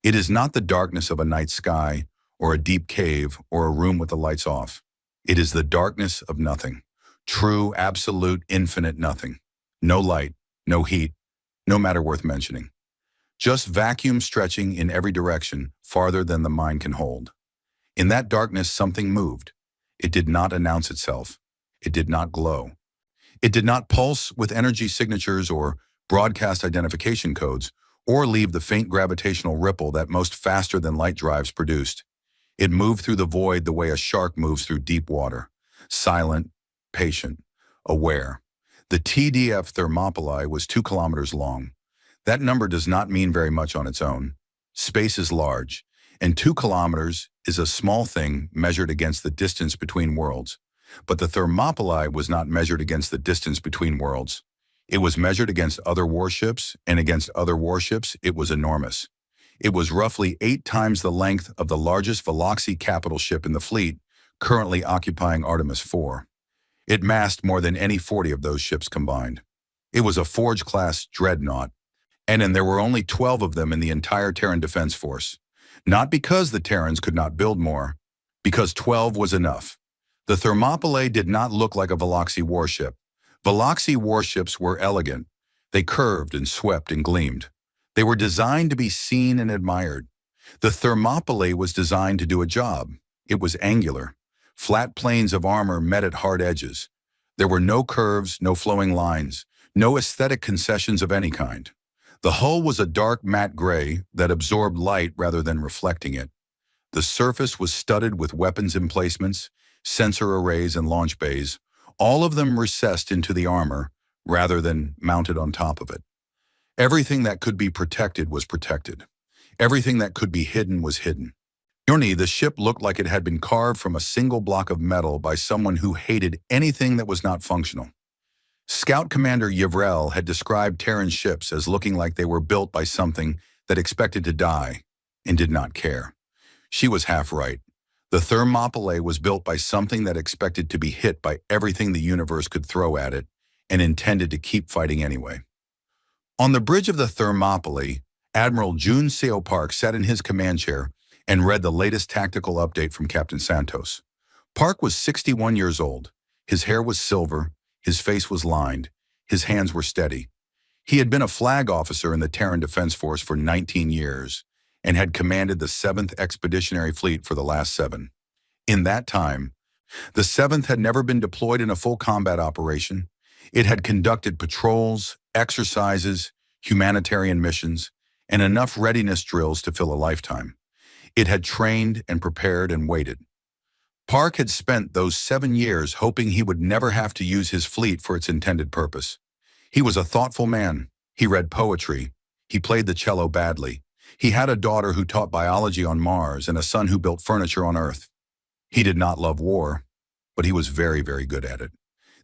It is not the darkness of a night sky, or a deep cave, or a room with the lights off. It is the darkness of nothing. True, absolute, infinite nothing. No light, no heat, no matter worth mentioning. Just vacuum stretching in every direction, farther than the mind can hold. In that darkness, something moved. It did not announce itself. It did not glow. It did not pulse with energy signatures or broadcast identification codes, or leave the faint gravitational ripple that most faster-than-light drives produced. It moved through the void the way a shark moves through deep water, silent, patient, aware. The TDF Thermopylae was 2 kilometers long. That number does not mean very much on its own. Space is large, and 2 kilometers is a small thing measured against the distance between worlds. But the Thermopylae was not measured against the distance between worlds. It was measured against other warships, and against other warships, it was enormous. It was roughly 8 times the length of the largest Veloxi capital ship in the fleet, currently occupying Artemis IV. It massed more than any 40 of those ships combined. It was a Forge-class dreadnought, and there were only 12 of them in the entire Terran Defense Force. Not because the Terrans could not build more, because 12 was enough. The Thermopylae did not look like a Veloxi warship. Veloxi warships were elegant. They curved and swept and gleamed. They were designed to be seen and admired. The Thermopylae was designed to do a job. It was angular. Flat planes of armor met at hard edges. There were no curves, no flowing lines, no aesthetic concessions of any kind. The hull was a dark matte gray that absorbed light rather than reflecting it. The surface was studded with weapons emplacements, sensor arrays, and launch bays, all of them recessed into the armor rather than mounted on top of it. Everything that could be protected was protected. Everything that could be hidden was hidden. The ship looked like it had been carved from a single block of metal by someone who hated anything that was not functional. Scout Commander Yvrel had described Terran ships as looking like they were built by something that expected to die and did not care. She was half right. The Thermopylae was built by something that expected to be hit by everything the universe could throw at it and intended to keep fighting anyway. On the bridge of the Thermopylae, Admiral Jun Seo Park sat in his command chair and read the latest tactical update from Captain Santos. Park was 61 years old. His hair was silver, his face was lined, his hands were steady. He had been a flag officer in the Terran Defense Force for 19 years and had commanded the 7th Expeditionary Fleet for the last 7. In that time, the 7th had never been deployed in a full combat operation. It had conducted patrols, exercises, humanitarian missions, and enough readiness drills to fill a lifetime. It had trained and prepared and waited. Park had spent those 7 years hoping he would never have to use his fleet for its intended purpose. He was a thoughtful man. He read poetry. He played the cello badly. He had a daughter who taught biology on Mars and a son who built furniture on Earth. He did not love war, but he was very, very good at it.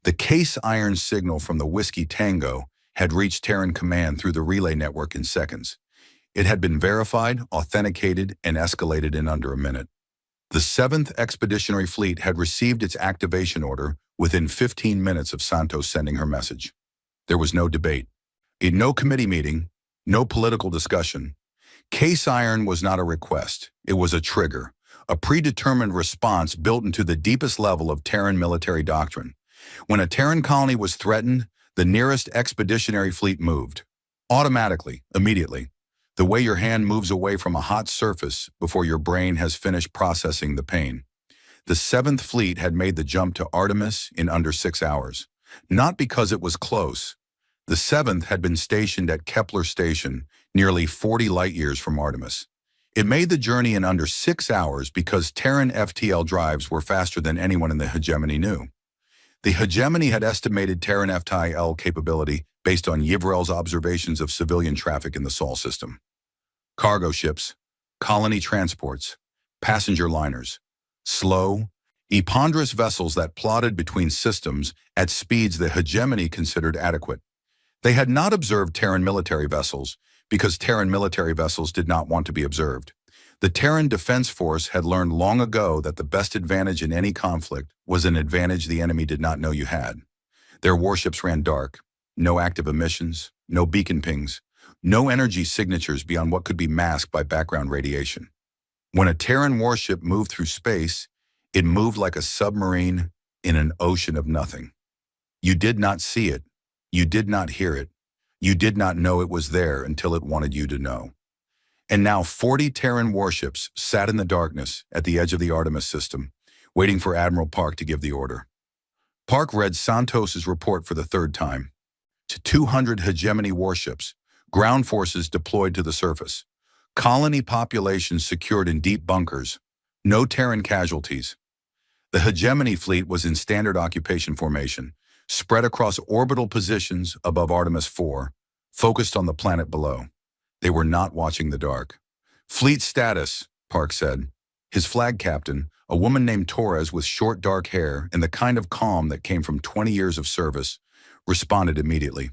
The case iron signal from the Whiskey Tango had reached Terran Command through the relay network in seconds. It had been verified, authenticated, and escalated in under a minute. The 7th Expeditionary Fleet had received its activation order within 15 minutes of Santos sending her message. There was no debate, no committee meeting, no political discussion. Case iron was not a request. It was a trigger, a predetermined response built into the deepest level of Terran military doctrine. When a Terran colony was threatened, the nearest expeditionary fleet moved. Automatically, immediately. The way your hand moves away from a hot surface before your brain has finished processing the pain. The 7th Fleet had made the jump to Artemis in under 6 hours. Not because it was close. The 7th had been stationed at Kepler Station, nearly 40 light-years from Artemis. It made the journey in under 6 hours because Terran FTL drives were faster than anyone in the hegemony knew. The hegemony had estimated Terran FTL capability based on Yvrel's observations of civilian traffic in the Sol system. Cargo ships, colony transports, passenger liners, slow, ponderous vessels that plodded between systems at speeds the hegemony considered adequate. They had not observed Terran military vessels because Terran military vessels did not want to be observed. The Terran Defense Force had learned long ago that the best advantage in any conflict was an advantage the enemy did not know you had. Their warships ran dark, no active emissions, no beacon pings, no energy signatures beyond what could be masked by background radiation. When a Terran warship moved through space, it moved like a submarine in an ocean of nothing. You did not see it. You did not hear it. You did not know it was there until it wanted you to know. And now 40 Terran warships sat in the darkness at the edge of the Artemis system, waiting for Admiral Park to give the order. Park read Santos's report for the 3rd time. To 200 hegemony warships, ground forces deployed to the surface, colony populations secured in deep bunkers, no Terran casualties. The hegemony fleet was in standard occupation formation, spread across orbital positions above Artemis IV, focused on the planet below. They were not watching the dark. Fleet status, Park said. His flag captain, a woman named Torres with short dark hair and the kind of calm that came from 20 years of service, responded immediately.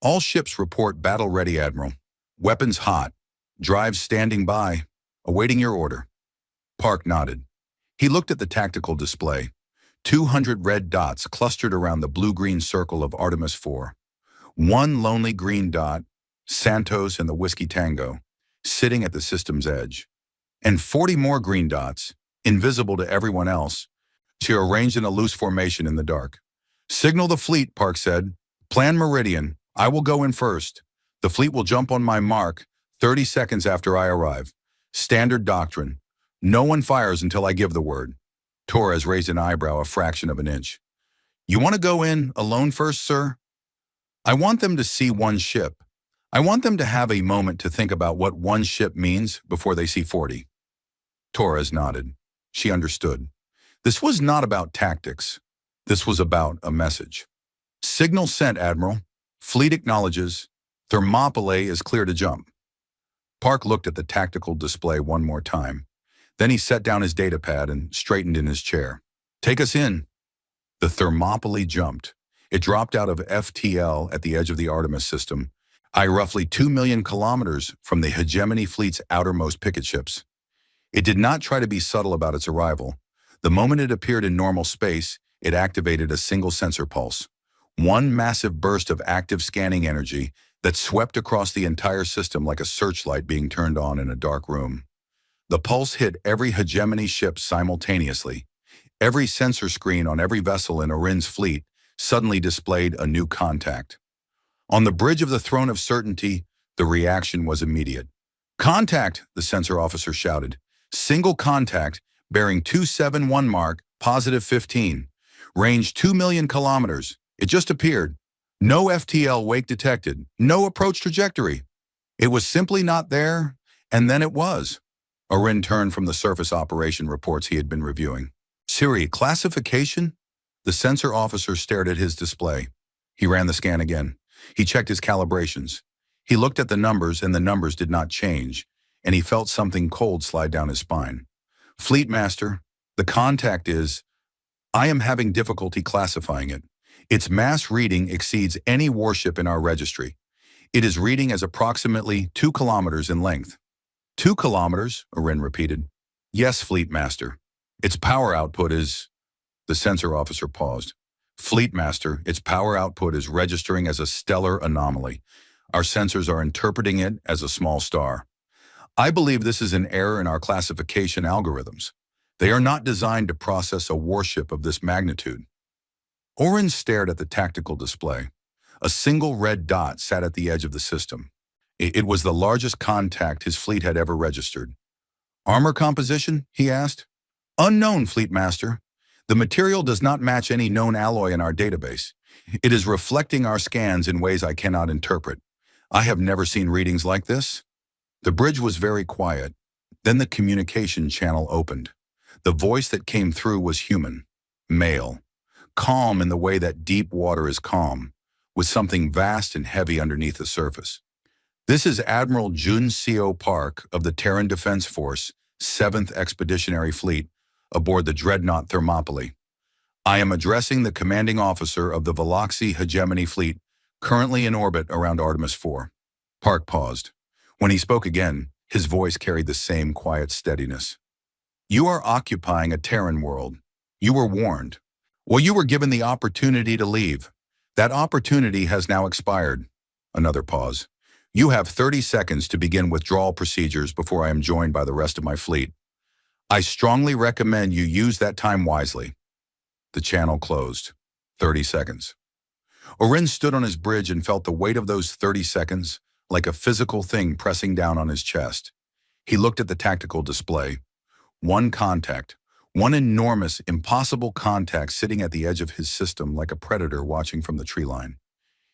All ships report battle ready, Admiral. Weapons hot. Drives standing by, awaiting your order. Park nodded. He looked at the tactical display. 200 red dots clustered around the blue-green circle of Artemis 4. One lonely green dot, Santos and the Whiskey Tango, sitting at the system's edge. And 40 more green dots, invisible to everyone else, she arranged in a loose formation in the dark. Signal the fleet, Park said. Plan meridian. I will go in first. The fleet will jump on my mark 30 seconds after I arrive. Standard doctrine. No one fires until I give the word. Torres raised an eyebrow a fraction of an inch. You want to go in alone first, sir? I want them to see one ship. I want them to have a moment to think about what one ship means before they see 40. Torres nodded. She understood. This was not about tactics. This was about a message. Signal sent, Admiral. Fleet acknowledges. Thermopylae is clear to jump. Park looked at the tactical display one more time. Then he set down his datapad and straightened in his chair. Take us in. The Thermopylae jumped. It dropped out of FTL at the edge of the Artemis system, roughly 2 million kilometers from the Hegemony fleet's outermost picket ships. It did not try to be subtle about its arrival. The moment it appeared in normal space, it activated a single sensor pulse. One massive burst of active scanning energy that swept across the entire system like a searchlight being turned on in a dark room. The pulse hit every Hegemony ship simultaneously. Every sensor screen on every vessel in Orin's fleet suddenly displayed a new contact. On the bridge of the Throne of Certainty, the reaction was immediate. Contact, the sensor officer shouted. Single contact, bearing 271 mark, positive 15. Range 2 million kilometers. It just appeared. No FTL wake detected. No approach trajectory. It was simply not there, and then it was. Orin turned from the surface operation reports he had been reviewing. Siri, classification? The sensor officer stared at his display. He ran the scan again. He checked his calibrations. He looked at the numbers, and the numbers did not change, and he felt something cold slide down his spine. Fleet Master, the contact is... I am having difficulty classifying it. Its mass reading exceeds any warship in our registry. It is reading as approximately 2 kilometers in length. 2 kilometers, Orin repeated. Yes, Fleet Master. Its power output is... The sensor officer paused. Fleet Master, its power output is registering as a stellar anomaly. Our sensors are interpreting it as a small star. I believe this is an error in our classification algorithms. They are not designed to process a warship of this magnitude. Orin stared at the tactical display. A single red dot sat at the edge of the system. It was the largest contact his fleet had ever registered. Armor composition? He asked. Unknown, Fleet Master. The material does not match any known alloy in our database. It is reflecting our scans in ways I cannot interpret. I have never seen readings like this. The bridge was very quiet. Then the communication channel opened. The voice that came through was human, male, calm in the way that deep water is calm, with something vast and heavy underneath the surface. This is Admiral Jun Seo Park of the Terran Defense Force, 7th Expeditionary Fleet, aboard the dreadnought Thermopylae. I am addressing the commanding officer of the Valoxy Hegemony Fleet, currently in orbit around Artemis 4. Park paused. When he spoke again, his voice carried the same quiet steadiness. You are occupying a Terran world. You were warned. Well, you were given the opportunity to leave. That opportunity has now expired. Another pause. You have 30 seconds to begin withdrawal procedures before I am joined by the rest of my fleet. I strongly recommend you use that time wisely. The channel closed. 30 seconds. Orin stood on his bridge and felt the weight of those 30 seconds like a physical thing pressing down on his chest. He looked at the tactical display. One contact, one enormous, impossible contact sitting at the edge of his system like a predator watching from the tree line.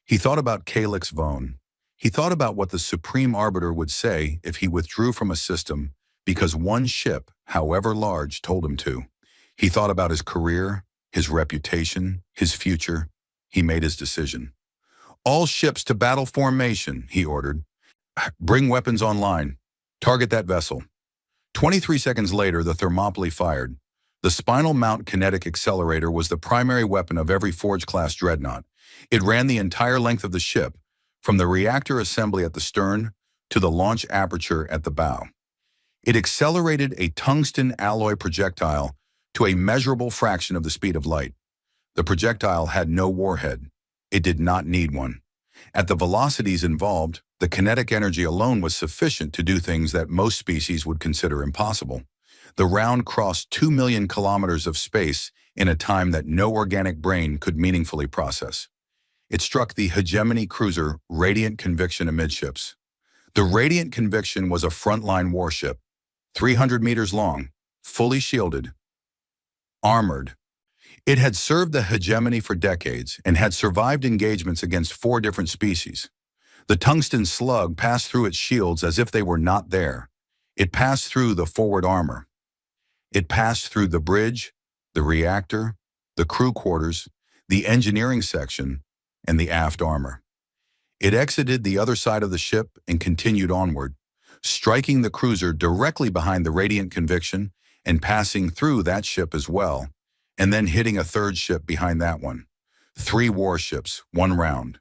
He thought about Calyx Vone. He thought about what the Supreme Arbiter would say if he withdrew from a system because one ship, however large, told him to. He thought about his career, his reputation, his future. He made his decision. All ships to battle formation, he ordered. Bring weapons online. Target that vessel. 23 seconds later, the Thermopylae fired. The spinal mount kinetic accelerator was the primary weapon of every Forge-class dreadnought. It ran the entire length of the ship, from the reactor assembly at the stern to the launch aperture at the bow. It accelerated a tungsten alloy projectile to a measurable fraction of the speed of light. The projectile had no warhead. It did not need one. At the velocities involved, the kinetic energy alone was sufficient to do things that most species would consider impossible. The round crossed 2 million kilometers of space in a time that no organic brain could meaningfully process. It struck the hegemony cruiser Radiant Conviction amidships. The Radiant Conviction was a frontline warship, 300 meters long, fully shielded, armored. It had served the hegemony for decades and had survived engagements against 4 different species. The tungsten slug passed through its shields as if they were not there. It passed through the forward armor. It passed through the bridge, the reactor, the crew quarters, the engineering section, and the aft armor. It exited the other side of the ship and continued onward, striking the cruiser directly behind the Radiant Conviction and passing through that ship as well, and then hitting a third ship behind that one. 3 warships, 1 round.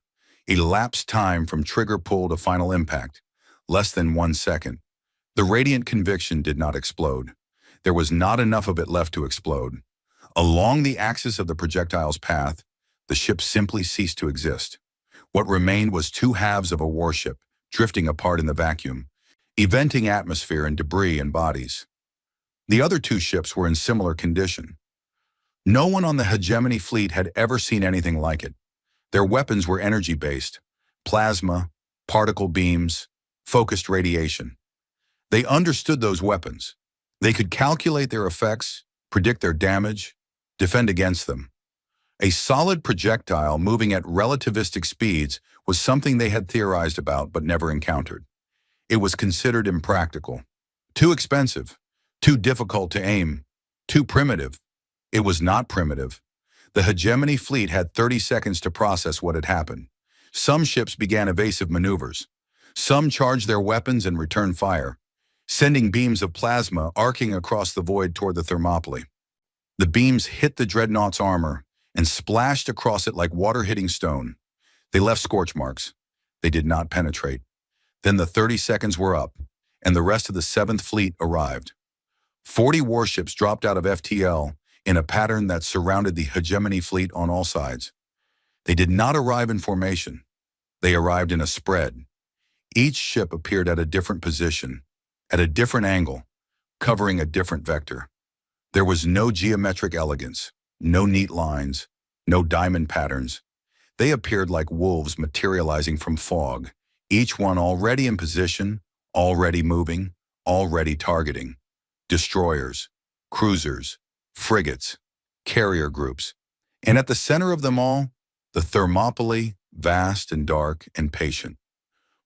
Elapsed time from trigger pull to final impact, less than 1 second. The Radiant Conviction did not explode. There was not enough of it left to explode. Along the axis of the projectile's path, the ship simply ceased to exist. What remained was 2 halves of a warship, drifting apart in the vacuum, eventing atmosphere and debris and bodies. The other 2 ships were in similar condition. No one on the hegemony fleet had ever seen anything like it. Their weapons were energy-based, plasma, particle beams, focused radiation. They understood those weapons. They could calculate their effects, predict their damage, defend against them. A solid projectile moving at relativistic speeds was something they had theorized about but never encountered. It was considered impractical, too expensive, too difficult to aim, too primitive. It was not primitive. The hegemony fleet had 30 seconds to process what had happened. Some ships began evasive maneuvers. Some charged their weapons and returned fire, sending beams of plasma arcing across the void toward the Thermopylae. The beams hit the dreadnought's armor and splashed across it like water hitting stone. They left scorch marks. They did not penetrate. Then the 30 seconds were up, and the rest of the 7th Fleet arrived. 40 warships dropped out of FTL in a pattern that surrounded the hegemony fleet on all sides. They did not arrive in formation. They arrived in a spread. Each ship appeared at a different position, at a different angle, covering a different vector. There was no geometric elegance, no neat lines, no diamond patterns. They appeared like wolves materializing from fog, each one already in position, already moving, already targeting. Destroyers, cruisers, frigates, carrier groups. And at the center of them all, the Thermopylae, vast and dark and patient.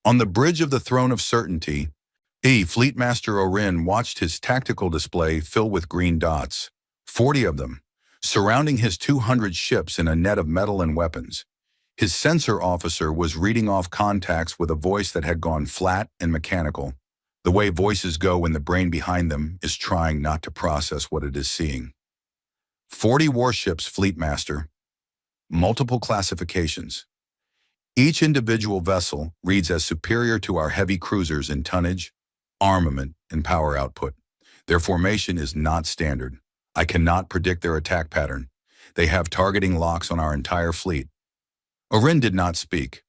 On the bridge of the throne of certainty, Fleetmaster Orin watched his tactical display fill with green dots, 40 of them, surrounding his 200 ships in a net of metal and weapons. His sensor officer was reading off contacts with a voice that had gone flat and mechanical, the way voices go when the brain behind them is trying not to process what it is seeing. 40 warships, Fleetmaster. Multiple classifications. Each individual vessel reads as superior to our heavy cruisers in tonnage, armament, and power output. Their formation is not standard. I cannot predict their attack pattern. They have targeting locks on our entire fleet. Orin did not speak.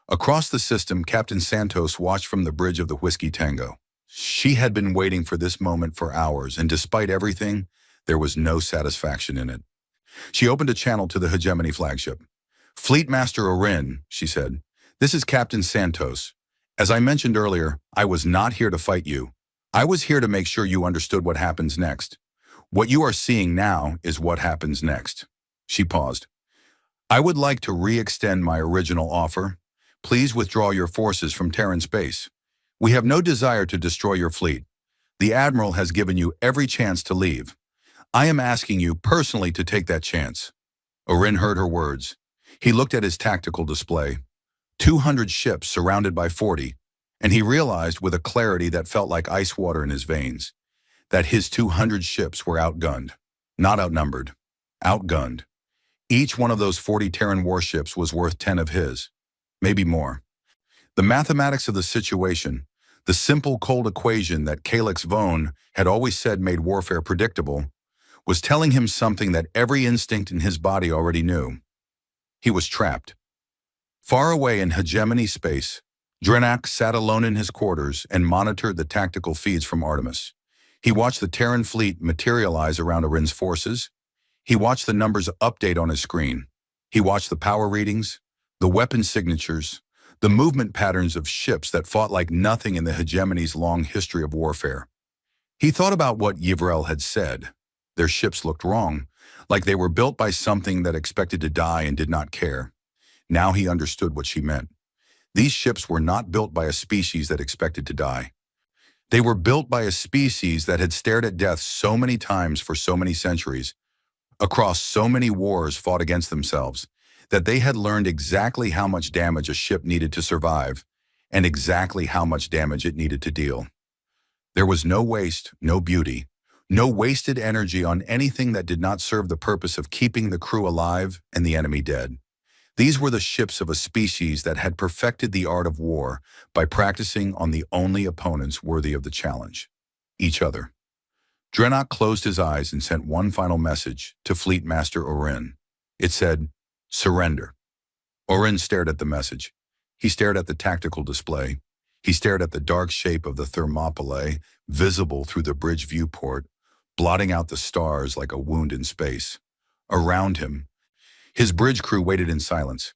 Across the system, Captain Santos watched from the bridge of the Whiskey Tango. She had been waiting for this moment for hours, and despite everything, there was no satisfaction in it. She opened a channel to the hegemony flagship. "Fleetmaster Orin," she said, "this is Captain Santos. As I mentioned earlier, I was not here to fight you. I was here to make sure you understood what happens next. What you are seeing now is what happens next." She paused. "I would like to re-extend my original offer. Please withdraw your forces from Terran space. We have no desire to destroy your fleet. The Admiral has given you every chance to leave. I am asking you personally to take that chance." Orin heard her words. He looked at his tactical display. 200 ships surrounded by 40, and he realized with a clarity that felt like ice water in his veins, that his 200 ships were outgunned. Not outnumbered. Outgunned. Each one of those 40 Terran warships was worth 10 of his. Maybe more. The mathematics of the situation, the simple cold equation that Calix Vone had always said made warfare predictable, was telling him something that every instinct in his body already knew. He was trapped. Far away in hegemony space, Drenak sat alone in his quarters and monitored the tactical feeds from Artemis. He watched the Terran fleet materialize around Orin's forces. He watched the numbers update on his screen. He watched the power readings, the weapon signatures, the movement patterns of ships that fought like nothing in the hegemony's long history of warfare. He thought about what Yvrel had said. Their ships looked wrong, like they were built by something that expected to die and did not care. Now he understood what she meant. These ships were not built by a species that expected to die. They were built by a species that had stared at death so many times for so many centuries, across so many wars fought against themselves, that they had learned exactly how much damage a ship needed to survive, and exactly how much damage it needed to deal. There was no waste, no beauty, no wasted energy on anything that did not serve the purpose of keeping the crew alive and the enemy dead. These were the ships of a species that had perfected the art of war by practicing on the only opponents worthy of the challenge, each other. Drenak closed his eyes and sent one final message to Fleet Master Orin. It said, "Surrender." Orin stared at the message. He stared at the tactical display. He stared at the dark shape of the Thermopylae, visible through the bridge viewport, blotting out the stars like a wound in space. Around him, his bridge crew waited in silence.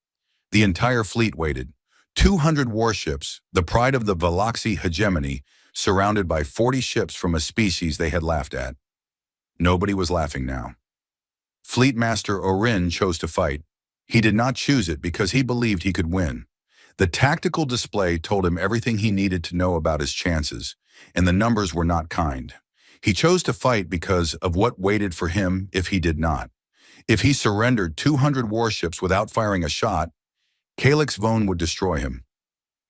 The entire fleet waited. 200 warships, the pride of the Valoxy hegemony, surrounded by 40 ships from a species they had laughed at. Nobody was laughing now. Fleet Master Orin chose to fight. He did not choose it because he believed he could win. The tactical display told him everything he needed to know about his chances, and the numbers were not kind. He chose to fight because of what waited for him if he did not. If he surrendered 200 warships without firing a shot, Calix Vone would destroy him.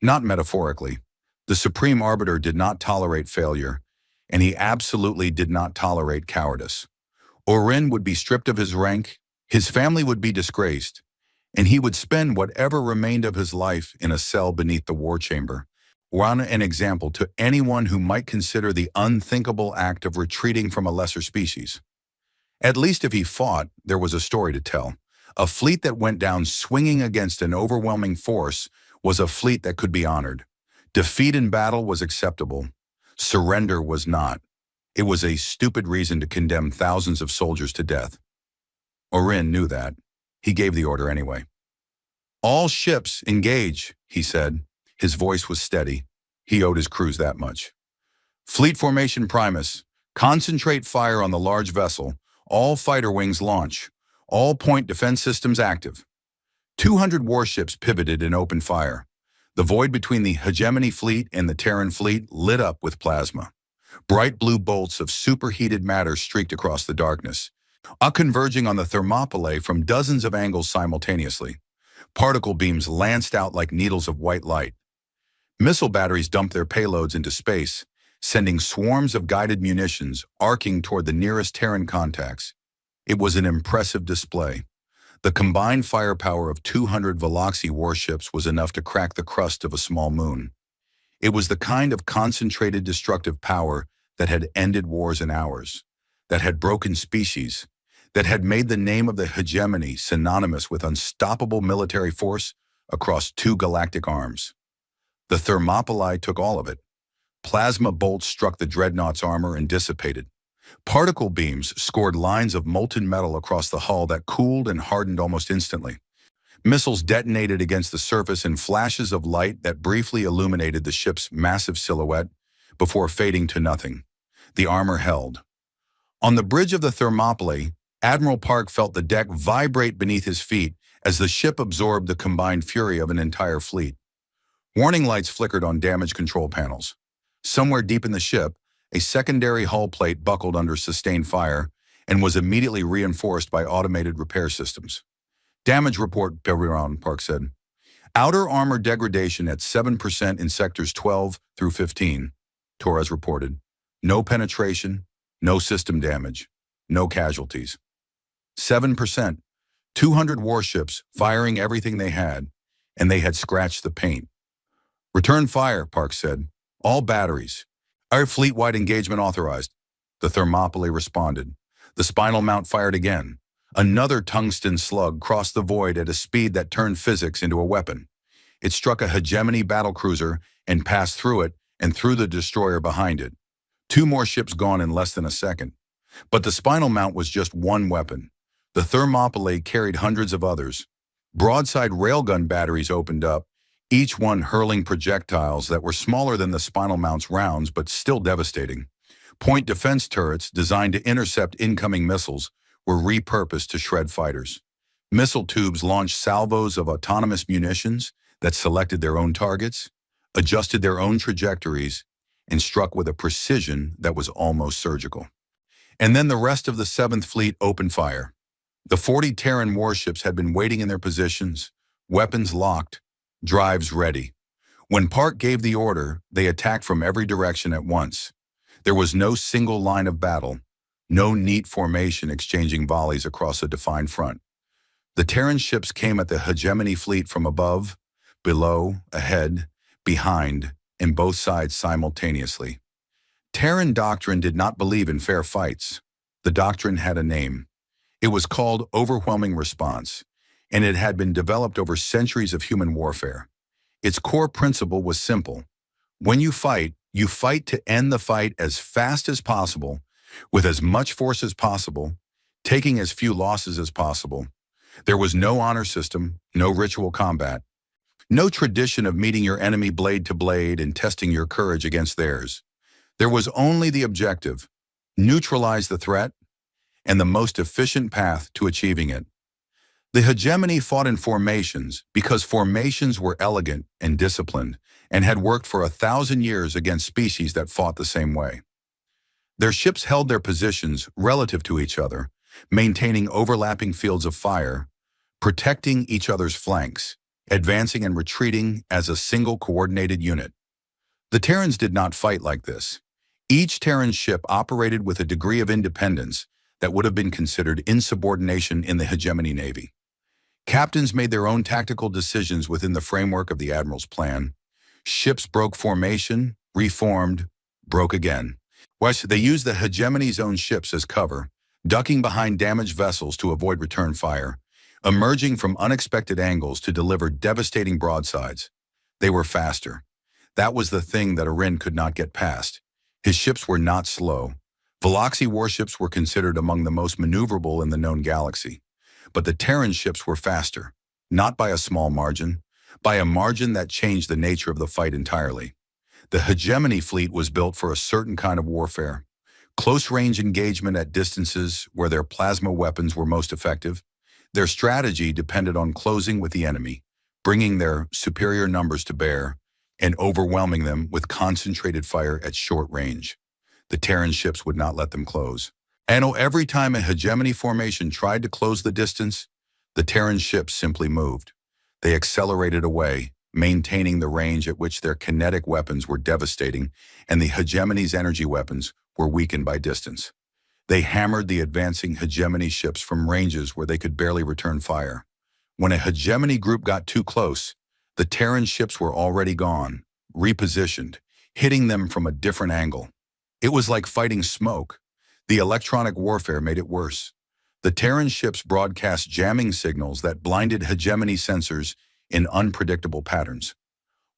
Not metaphorically. The Supreme Arbiter did not tolerate failure, and he absolutely did not tolerate cowardice. Orin would be stripped of his rank, his family would be disgraced, and he would spend whatever remained of his life in a cell beneath the war chamber, one an example to anyone who might consider the unthinkable act of retreating from a lesser species. At least if he fought, there was a story to tell. A fleet that went down swinging against an overwhelming force was a fleet that could be honored. Defeat in battle was acceptable. Surrender was not. It was a stupid reason to condemn thousands of soldiers to death. Orin knew that. He gave the order anyway. "All ships, engage," he said. His voice was steady. He owed his crews that much. "Fleet formation Primus. Concentrate fire on the large vessel. All fighter wings launch. All point defense systems active." 200 warships pivoted and opened fire. The void between the hegemony fleet and the Terran fleet lit up with plasma. Bright blue bolts of superheated matter streaked across the darkness, converging on the Thermopylae from dozens of angles simultaneously. Particle beams lanced out like needles of white light. Missile batteries dumped their payloads into space, sending swarms of guided munitions arcing toward the nearest Terran contacts. It was an impressive display. The combined firepower of 200 Valoxy warships was enough to crack the crust of a small moon. It was the kind of concentrated destructive power that had ended wars in hours, that had broken species, that had made the name of the hegemony synonymous with unstoppable military force across 2 galactic arms. The Thermopylae took all of it. Plasma bolts struck the dreadnought's armor and dissipated. Particle beams scored lines of molten metal across the hull that cooled and hardened almost instantly. Missiles detonated against the surface in flashes of light that briefly illuminated the ship's massive silhouette before fading to nothing. The armor held. On the bridge of the Thermopylae, Admiral Park felt the deck vibrate beneath his feet as the ship absorbed the combined fury of an entire fleet. Warning lights flickered on damage control panels. Somewhere deep in the ship, a secondary hull plate buckled under sustained fire and was immediately reinforced by automated repair systems. "Damage report," Park said. "Outer armor degradation at 7% in sectors 12 through 15, Torres reported. "No penetration, no system damage, no casualties." 7%. 200 warships firing everything they had, and they had scratched the paint. Return fire, Park said. All batteries. Our fleet-wide engagement authorized. The Thermopylae responded. The spinal mount fired again. Another tungsten slug crossed the void at a speed that turned physics into a weapon. It struck a hegemony battlecruiser and passed through it and through the destroyer behind it. Two more ships gone in less than a second. But the spinal mount was just one weapon. The Thermopylae carried hundreds of others. Broadside railgun batteries opened up, each one hurling projectiles that were smaller than the spinal mount's rounds but still devastating. Point defense turrets designed to intercept incoming missiles were repurposed to shred fighters. Missile tubes launched salvos of autonomous munitions that selected their own targets, adjusted their own trajectories, and struck with a precision that was almost surgical. And then the rest of the 7th Fleet opened fire. The 40 Terran warships had been waiting in their positions, weapons locked, drives ready. When Park gave the order, they attacked from every direction at once. There was no single line of battle, no neat formation exchanging volleys across a defined front. The Terran ships came at the hegemony fleet from above, below, ahead, behind, and both sides simultaneously. Terran doctrine did not believe in fair fights. The doctrine had a name. It was called overwhelming response, and it had been developed over centuries of human warfare. Its core principle was simple. When you fight to end the fight as fast as possible, with as much force as possible, taking as few losses as possible. There was no honor system, no ritual combat, no tradition of meeting your enemy blade to blade and testing your courage against theirs. There was only the objective, neutralize the threat, and the most efficient path to achieving it. The hegemony fought in formations because formations were elegant and disciplined and had worked for 1,000 years against species that fought the same way. Their ships held their positions relative to each other, maintaining overlapping fields of fire, protecting each other's flanks, advancing and retreating as a single coordinated unit. The Terrans did not fight like this. Each Terran ship operated with a degree of independence that would have been considered insubordination in the hegemony navy. Captains made their own tactical decisions within the framework of the admiral's plan. Ships broke formation, reformed, broke again. They used the hegemony's own ships as cover, ducking behind damaged vessels to avoid return fire, emerging from unexpected angles to deliver devastating broadsides. They were faster. That was the thing that Arin could not get past. His ships were not slow. Valoxy warships were considered among the most maneuverable in the known galaxy. But the Terran ships were faster, not by a small margin, by a margin that changed the nature of the fight entirely. The hegemony fleet was built for a certain kind of warfare. Close-range engagement at distances where their plasma weapons were most effective. Their strategy depended on closing with the enemy, bringing their superior numbers to bear, and overwhelming them with concentrated fire at short range. The Terran ships would not let them close. And every time a hegemony formation tried to close the distance, the Terran ships simply moved. They accelerated away, maintaining the range at which their kinetic weapons were devastating and the hegemony's energy weapons were weakened by distance. They hammered the advancing hegemony ships from ranges where they could barely return fire. When a hegemony group got too close, the Terran ships were already gone, repositioned, hitting them from a different angle. It was like fighting smoke. The electronic warfare made it worse. The Terran ships broadcast jamming signals that blinded hegemony sensors in unpredictable patterns.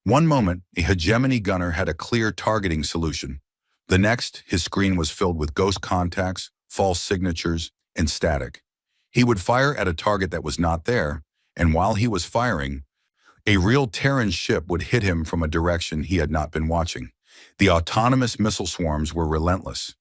One moment, a hegemony gunner had a clear targeting solution. The next, his screen was filled with ghost contacts, false signatures, and static. He would fire at a target that was not there, and while he was firing, a real Terran ship would hit him from a direction he had not been watching. The autonomous missile swarms were relentless.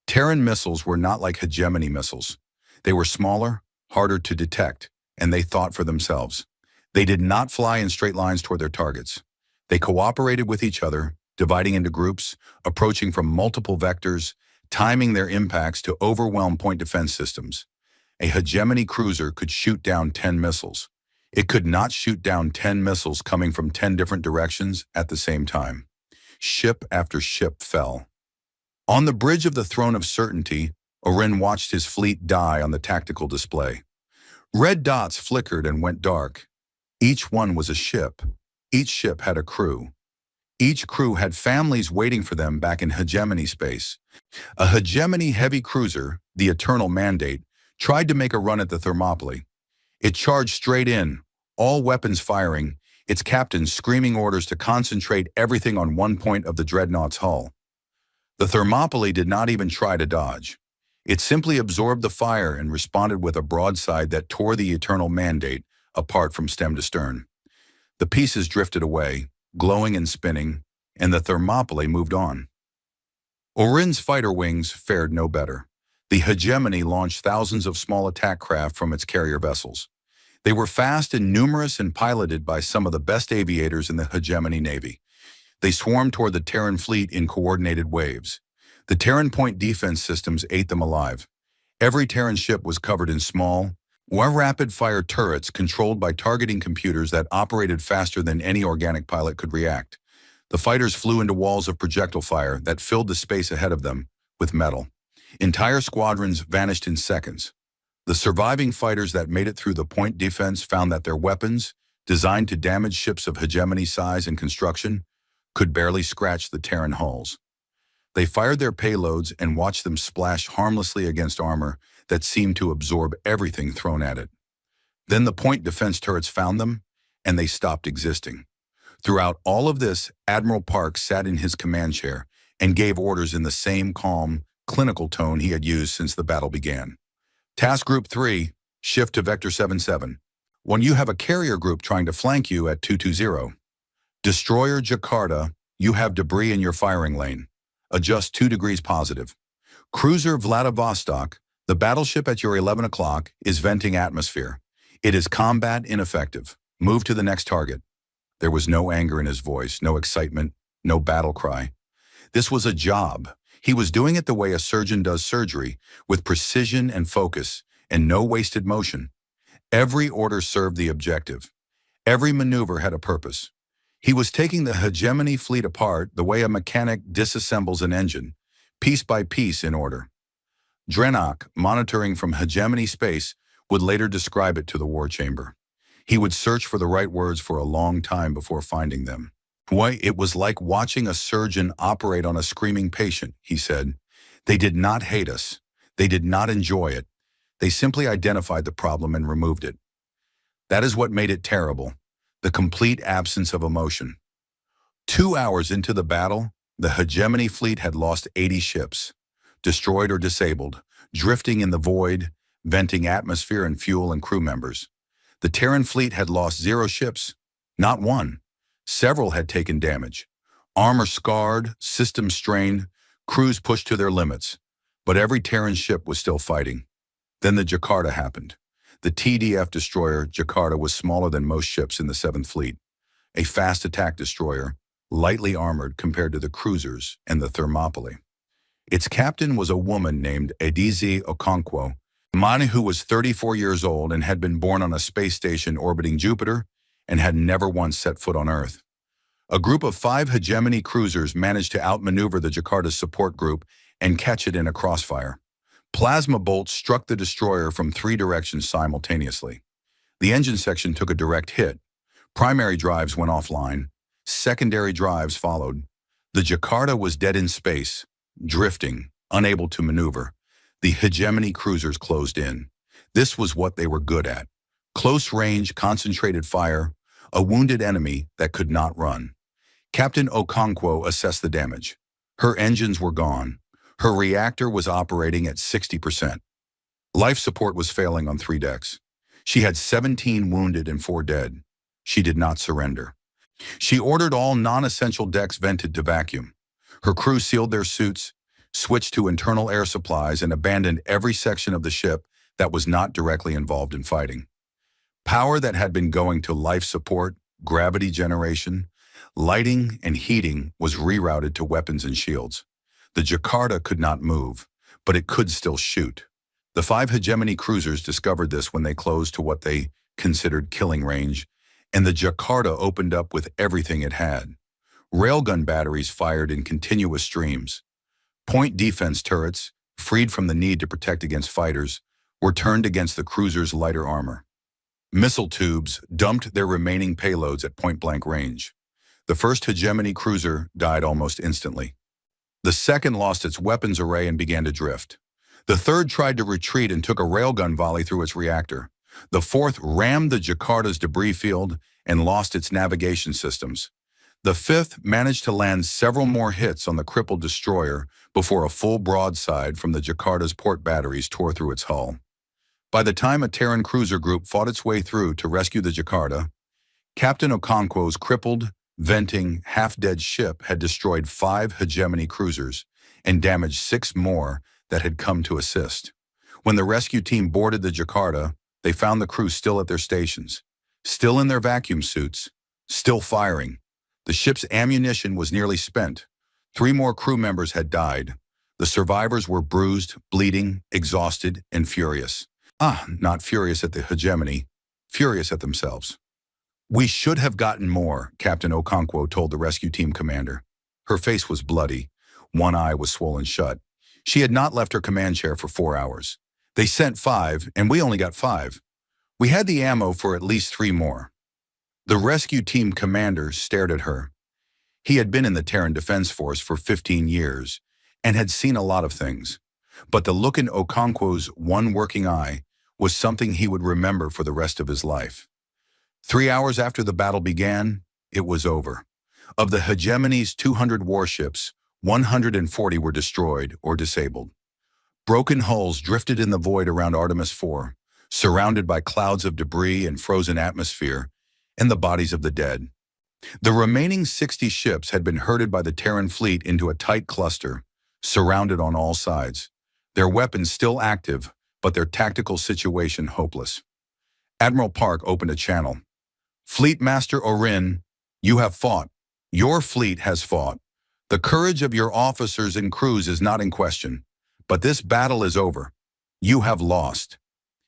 Terran missiles were not like hegemony missiles. They were smaller, harder to detect, and they thought for themselves. They did not fly in straight lines toward their targets. They cooperated with each other, dividing into groups, approaching from multiple vectors, timing their impacts to overwhelm point defense systems. A hegemony cruiser could shoot down 10 missiles. It could not shoot down 10 missiles coming from 10 different directions at the same time. Ship after ship fell. On the bridge of the throne of certainty, Arin watched his fleet die on the tactical display. Red dots flickered and went dark. Each one was a ship. Each ship had a crew. Each crew had families waiting for them back in hegemony space. A hegemony heavy cruiser, the Eternal Mandate, tried to make a run at the Thermopylae. It charged straight in, all weapons firing, its captain screaming orders to concentrate everything on one point of the dreadnought's hull. The Thermopylae did not even try to dodge. It simply absorbed the fire and responded with a broadside that tore the Eternal Mandate apart from stem to stern. The pieces drifted away, glowing and spinning, and the Thermopylae moved on. Orin's fighter wings fared no better. The hegemony launched thousands of small attack craft from its carrier vessels. They were fast and numerous and piloted by some of the best aviators in the hegemony navy. They swarmed toward the Terran fleet in coordinated waves. The Terran point defense systems ate them alive. Every Terran ship was covered in small, rapid-fire turrets controlled by targeting computers that operated faster than any organic pilot could react. The fighters flew into walls of projectile fire that filled the space ahead of them with metal. Entire squadrons vanished in seconds. The surviving fighters that made it through the point defense found that their weapons, designed to damage ships of hegemony size and construction, could barely scratch the Terran hulls. They fired their payloads and watched them splash harmlessly against armor that seemed to absorb everything thrown at it. Then the point defense turrets found them, and they stopped existing. Throughout all of this, Admiral Park sat in his command chair and gave orders in the same calm, clinical tone he had used since the battle began. Task Group 3, shift to Vector 77. When you have a carrier group trying to flank you at 220. Destroyer Jakarta, you have debris in your firing lane. Adjust 2 degrees positive. Cruiser Vladivostok, the battleship at your 11 o'clock is venting atmosphere. It is combat ineffective. Move to the next target. There was no anger in his voice, no excitement, no battle cry. This was a job. He was doing it the way a surgeon does surgery, with precision and focus, and no wasted motion. Every order served the objective. Every maneuver had a purpose. He was taking the hegemony fleet apart the way a mechanic disassembles an engine, piece by piece in order. Drenok, monitoring from hegemony space, would later describe it to the war chamber. He would search for the right words for a long time before finding them. Why, it was like watching a surgeon operate on a screaming patient, he said. They did not hate us. They did not enjoy it. They simply identified the problem and removed it. That is what made it terrible, the complete absence of emotion. 2 hours into the battle, the hegemony fleet had lost 80 ships, destroyed or disabled, drifting in the void, venting atmosphere and fuel and crew members. The Terran fleet had lost 0 ships, not one. Several had taken damage. Armor scarred, systems strained, crews pushed to their limits. But every Terran ship was still fighting. Then the Jakarta happened. The TDF destroyer Jakarta was smaller than most ships in the 7th Fleet. A fast attack destroyer, lightly armored compared to the cruisers and the Thermopylae. Its captain was a woman named Edize Okonkwo, Mani, who was 34 years old and had been born on a space station orbiting Jupiter and had never once set foot on Earth. A group of 5 hegemony cruisers managed to outmaneuver the Jakarta's support group and catch it in a crossfire. Plasma bolts struck the destroyer from 3 directions simultaneously. The engine section took a direct hit. Primary drives went offline. Secondary drives followed. The Jakarta was dead in space, drifting, unable to maneuver. The hegemony cruisers closed in. This was what they were good at. Close-range, concentrated fire, a wounded enemy that could not run. Captain Okonkwo assessed the damage. Her engines were gone. Her reactor was operating at 60%. Life support was failing on 3 decks. She had 17 wounded and 4 dead. She did not surrender. She ordered all non-essential decks vented to vacuum. Her crew sealed their suits, switched to internal air supplies, and abandoned every section of the ship that was not directly involved in fighting. Power that had been going to life support, gravity generation, lighting, and heating was rerouted to weapons and shields. The Jakarta could not move, but it could still shoot. The 5 hegemony cruisers discovered this when they closed to what they considered killing range, and the Jakarta opened up with everything it had. Railgun batteries fired in continuous streams. Point defense turrets, freed from the need to protect against fighters, were turned against the cruiser's lighter armor. Missile tubes dumped their remaining payloads at point-blank range. The first hegemony cruiser died almost instantly. The second lost its weapons array and began to drift. The third tried to retreat and took a railgun volley through its reactor. The fourth rammed the Jakarta's debris field and lost its navigation systems. The fifth managed to land several more hits on the crippled destroyer before a full broadside from the Jakarta's port batteries tore through its hull. By the time a Terran cruiser group fought its way through to rescue the Jakarta, Captain Okonkwo's crippled, venting, half-dead ship had destroyed 5 hegemony cruisers and damaged 6 more that had come to assist. When the rescue team boarded the Jakarta, they found the crew still at their stations, still in their vacuum suits, still firing. The ship's ammunition was nearly spent. 3 more crew members had died. The survivors were bruised, bleeding, exhausted, and furious. Not furious at the hegemony, furious at themselves. "We should have gotten more," Captain Okonkwo told the rescue team commander. Her face was bloody. One eye was swollen shut. She had not left her command chair for 4 hours. "They sent 5, and we only got 5. We had the ammo for at least 3 more. The rescue team commander stared at her. He had been in the Terran Defense Force for 15 years and had seen a lot of things. But the look in Okonkwo's one working eye was something he would remember for the rest of his life. 3 hours after the battle began, it was over. Of the hegemony's 200 warships, 140 were destroyed or disabled. Broken hulls drifted in the void around Artemis IV, surrounded by clouds of debris and frozen atmosphere, and the bodies of the dead. The remaining 60 ships had been herded by the Terran fleet into a tight cluster, surrounded on all sides. Their weapons still active, but their tactical situation hopeless. Admiral Park opened a channel. "Fleet Master Orin, you have fought. Your fleet has fought. The courage of your officers and crews is not in question. But this battle is over. You have lost."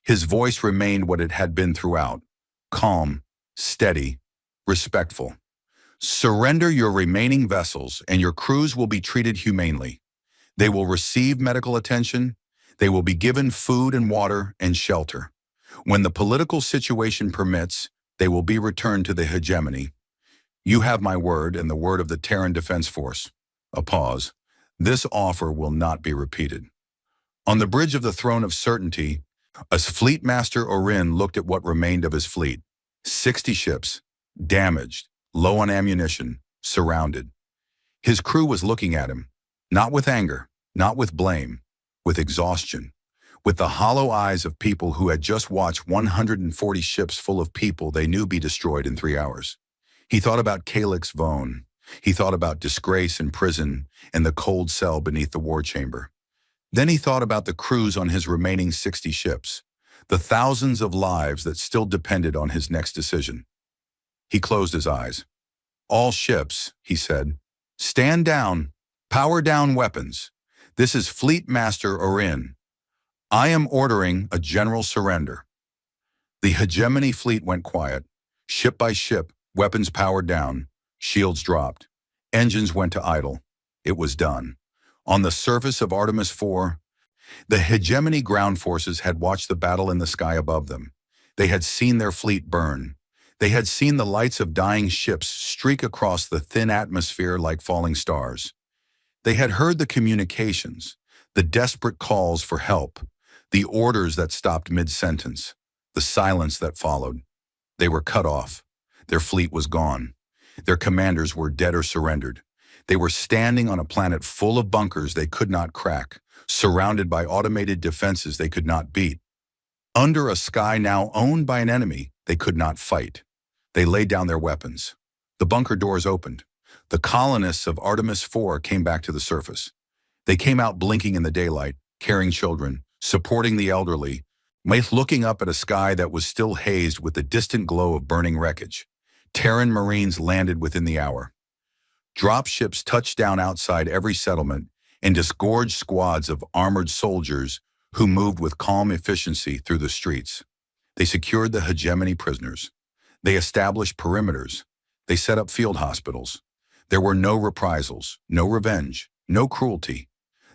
His voice remained what it had been throughout. Calm, steady, respectful. "Surrender your remaining vessels and your crews will be treated humanely. They will receive medical attention. They will be given food and water and shelter. When the political situation permits, they will be returned to the hegemony. You have my word and the word of the Terran Defense Force." A pause. "This offer will not be repeated." On the bridge of the throne of certainty, as Fleet Master Orin looked at what remained of his fleet. 60 ships, damaged, low on ammunition, surrounded. His crew was looking at him, not with anger, not with blame, with exhaustion, with the hollow eyes of people who had just watched 140 ships full of people they knew be destroyed in 3 hours. He thought about Calyx Vone. He thought about disgrace in prison and the cold cell beneath the war chamber. Then he thought about the crews on his remaining 60 ships, the thousands of lives that still depended on his next decision. He closed his eyes. "All ships," he said, "stand down, power down weapons. This is Fleet Master Orin. I am ordering a general surrender." The hegemony fleet went quiet. Ship by ship, weapons powered down, shields dropped. Engines went to idle. It was done. On the surface of Artemis IV, the hegemony ground forces had watched the battle in the sky above them. They had seen their fleet burn. They had seen the lights of dying ships streak across the thin atmosphere like falling stars. They had heard the communications, the desperate calls for help, the orders that stopped mid-sentence, the silence that followed. They were cut off. Their fleet was gone. Their commanders were dead or surrendered. They were standing on a planet full of bunkers they could not crack, surrounded by automated defenses they could not beat. Under a sky now owned by an enemy they could not fight. They laid down their weapons. The bunker doors opened. The colonists of Artemis IV came back to the surface. They came out blinking in the daylight, carrying children, supporting the elderly, looking up at a sky that was still hazed with the distant glow of burning wreckage. Terran Marines landed within the hour. Dropships touched down outside every settlement and disgorged squads of armored soldiers who moved with calm efficiency through the streets. They secured the hegemony prisoners. They established perimeters. They set up field hospitals. There were no reprisals, no revenge, no cruelty.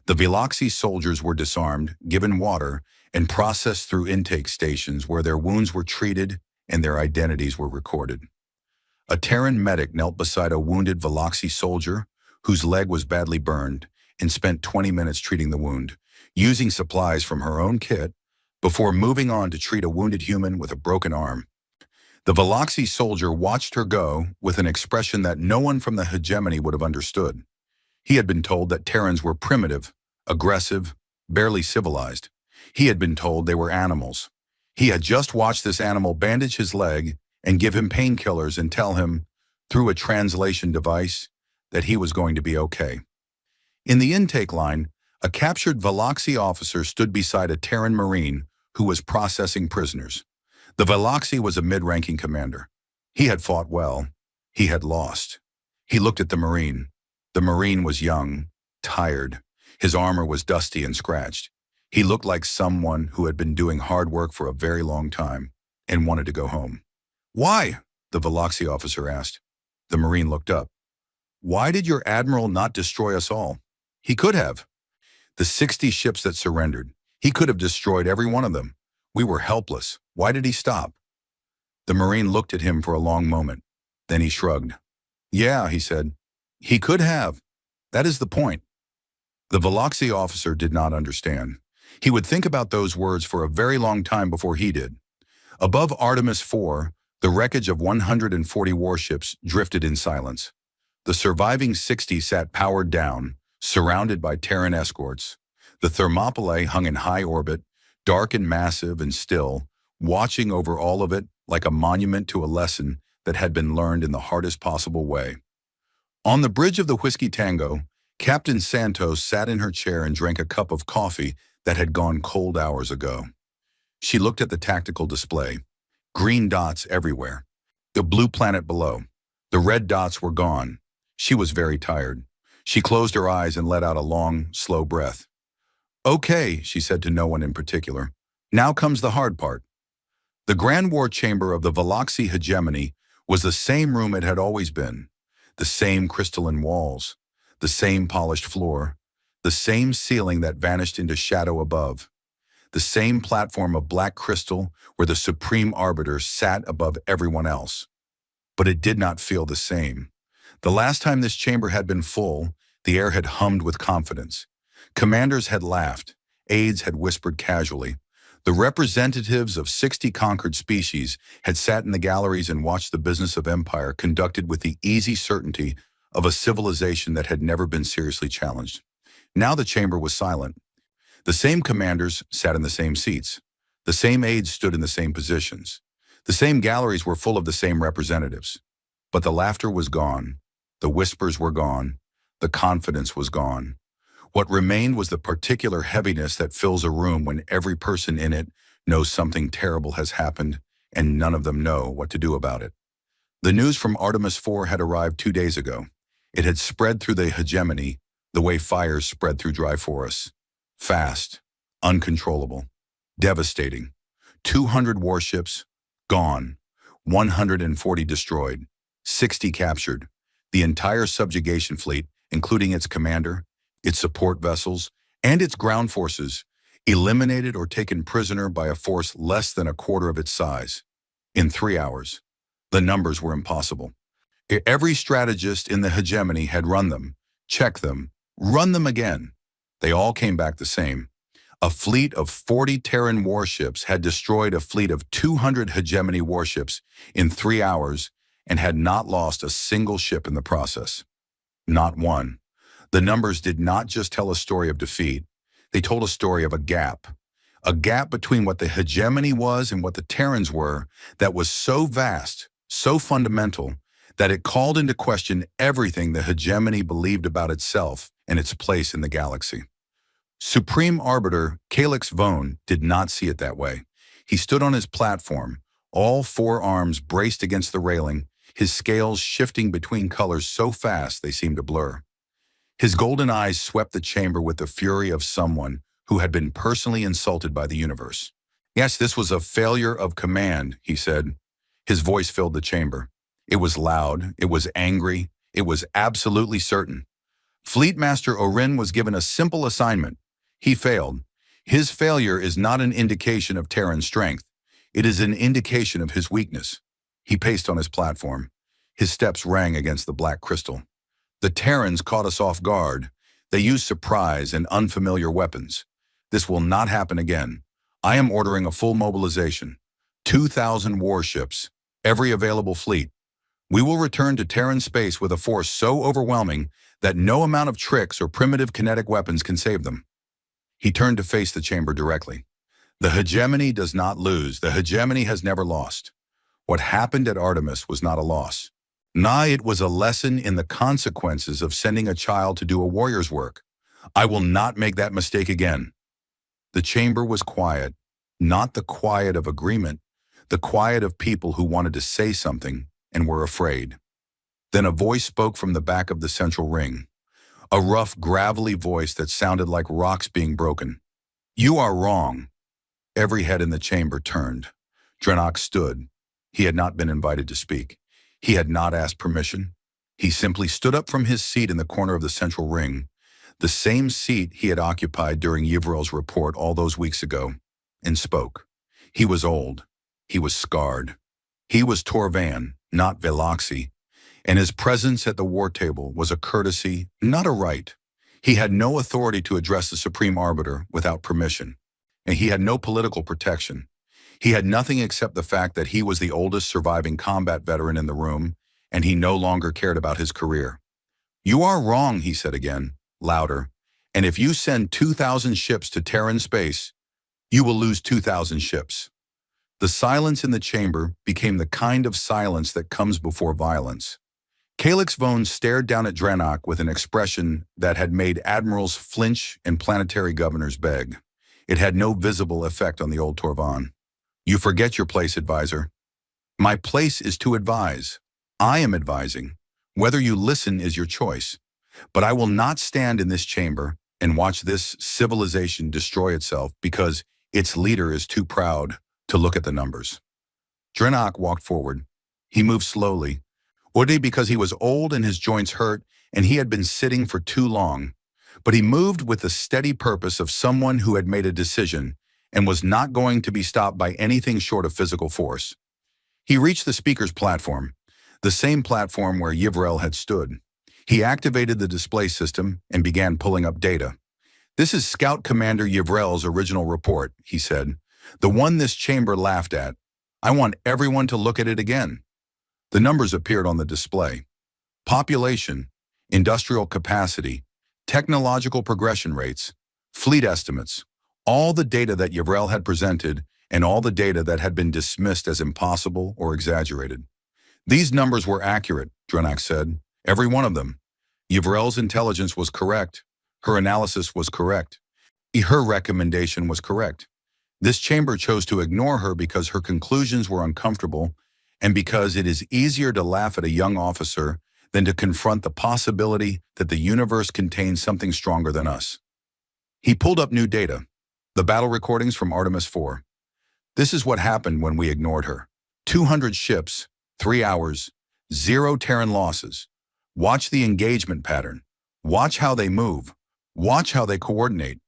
The Veloxi soldiers were disarmed, given water, and processed through intake stations where their wounds were treated and their identities were recorded. A Terran medic knelt beside a wounded Veloxi soldier whose leg was badly burned and spent 20 minutes treating the wound, using supplies from her own kit before moving on to treat a wounded human with a broken arm. The Veloxi soldier watched her go with an expression that no one from the hegemony would have understood. He had been told that Terrans were primitive, aggressive, barely civilized. He had been told they were animals. He had just watched this animal bandage his leg and give him painkillers and tell him, through a translation device, that he was going to be okay. In the intake line, a captured Veloxi officer stood beside a Terran Marine who was processing prisoners. The Veloxi was a mid-ranking commander. He had fought well. He had lost. He looked at the Marine. The Marine was young, tired. His armor was dusty and scratched. He looked like someone who had been doing hard work for a very long time and wanted to go home. "Why?" the Veloxi officer asked. The Marine looked up. "Why did your admiral not destroy us all? He could have. The 60 ships that surrendered, he could have destroyed every one of them. We were helpless. Why did he stop?" The Marine looked at him for a long moment. Then he shrugged. "Yeah," he said. "He could have. That is the point." The Veloxi officer did not understand. He would think about those words for a very long time before he did. Above Artemis IV, the wreckage of 140 warships drifted in silence. The surviving 60 sat powered down, surrounded by Terran escorts. The Thermopylae hung in high orbit, dark and massive and still, watching over all of it like a monument to a lesson that had been learned in the hardest possible way. On the bridge of the Whiskey Tango, Captain Santos sat in her chair and drank a cup of coffee that had gone cold hours ago. She looked at the tactical display. Green dots everywhere. The blue planet below. The red dots were gone. She was very tired. She closed her eyes and let out a long, slow breath. "Okay," she said to no one in particular. "Now comes the hard part." The Grand War Chamber of the Veloxi hegemony was the same room it had always been. The same crystalline walls. The same polished floor. The same ceiling that vanished into shadow above. The same platform of black crystal where the supreme arbiter sat above everyone else. But it did not feel the same. The last time this chamber had been full, the air had hummed with confidence. Commanders had laughed. Aides had whispered casually. The representatives of 60 conquered species had sat in the galleries and watched the business of empire conducted with the easy certainty of a civilization that had never been seriously challenged. Now the chamber was silent. The same commanders sat in the same seats. The same aides stood in the same positions. The same galleries were full of the same representatives. But the laughter was gone. The whispers were gone. The confidence was gone. What remained was the particular heaviness that fills a room when every person in it knows something terrible has happened and none of them know what to do about it. The news from Artemis IV had arrived 2 days ago. It had spread through the hegemony the way fires spread through dry forests. Fast, uncontrollable, devastating. 200 warships, gone. 140 destroyed. 60 captured. The entire subjugation fleet, including its commander, its support vessels, and its ground forces, eliminated or taken prisoner by a force less than a quarter of its size. In 3 hours. The numbers were impossible. Every strategist in the hegemony had run them, checked them, run them again. They all came back the same. A fleet of 40 Terran warships had destroyed a fleet of 200 hegemony warships in 3 hours and had not lost a single ship in the process. Not one. The numbers did not just tell a story of defeat. They told a story of a gap between what the hegemony was and what the Terrans were that was so vast, so fundamental, that it called into question everything the hegemony believed about itself and its place in the galaxy. Supreme Arbiter Calix Vone did not see it that way. He stood on his platform, all 4 arms braced against the railing, his scales shifting between colors so fast they seemed to blur. His golden eyes swept the chamber with the fury of someone who had been personally insulted by the universe. "Yes, this was a failure of command," he said. His voice filled the chamber. It was loud, it was angry, it was absolutely certain. Fleetmaster Orin was given a simple assignment. He failed. His failure is not an indication of Terran strength. It is an indication of his weakness. He paced on his platform. His steps rang against the black crystal. The Terrans caught us off guard. They used surprise and unfamiliar weapons. This will not happen again. I am ordering a full mobilization. 2,000 warships, every available fleet. We will return to Terran space with a force so overwhelming that no amount of tricks or primitive kinetic weapons can save them. He turned to face the chamber directly. The hegemony does not lose. The hegemony has never lost. What happened at Artemis was not a loss. Nah, it was a lesson in the consequences of sending a child to do a warrior's work. I will not make that mistake again. The chamber was quiet, not the quiet of agreement, the quiet of people who wanted to say something and were afraid. Then a voice spoke from the back of the central ring, a rough, gravelly voice that sounded like rocks being broken. You are wrong. Every head in the chamber turned. Drenok stood. He had not been invited to speak. He had not asked permission. He simply stood up from his seat in the corner of the central ring, the same seat he had occupied during Yvrel's report all those weeks ago, and spoke. He was old. He was scarred. He was Torvan, not Veloxi, and his presence at the war table was a courtesy, not a right. He had no authority to address the Supreme Arbiter without permission, and he had no political protection. He had nothing except the fact that he was the oldest surviving combat veteran in the room, and he no longer cared about his career. You are wrong, he said again, louder, and if you send 2,000 ships to Terran space, you will lose 2,000 ships. The silence in the chamber became the kind of silence that comes before violence. Calix Vone stared down at Drenok with an expression that had made admirals flinch and planetary governors beg. It had no visible effect on the old Torvan. You forget your place, advisor. My place is to advise. I am advising. Whether you listen is your choice. But I will not stand in this chamber and watch this civilization destroy itself because its leader is too proud to look at the numbers. Drenok walked forward. He moved slowly, Would because he was old and his joints hurt and he had been sitting for too long. But he moved with the steady purpose of someone who had made a decision and was not going to be stopped by anything short of physical force. He reached the speaker's platform, the same platform where Yvrel had stood. He activated the display system and began pulling up data. This is Scout Commander Yvrel's original report, he said, the one this chamber laughed at. I want everyone to look at it again. The numbers appeared on the display. Population, industrial capacity, technological progression rates, fleet estimates, all the data that Yvrel had presented and all the data that had been dismissed as impossible or exaggerated. These numbers were accurate, Drenok said, every one of them. Yvrel's intelligence was correct. Her analysis was correct. Her recommendation was correct. This chamber chose to ignore her because her conclusions were uncomfortable and because it is easier to laugh at a young officer than to confront the possibility that the universe contains something stronger than us. He pulled up new data, the battle recordings from Artemis 4. This is what happened when we ignored her. 200 ships, 3 hours, 0 Terran losses. Watch the engagement pattern. Watch how they move. Watch how they coordinate.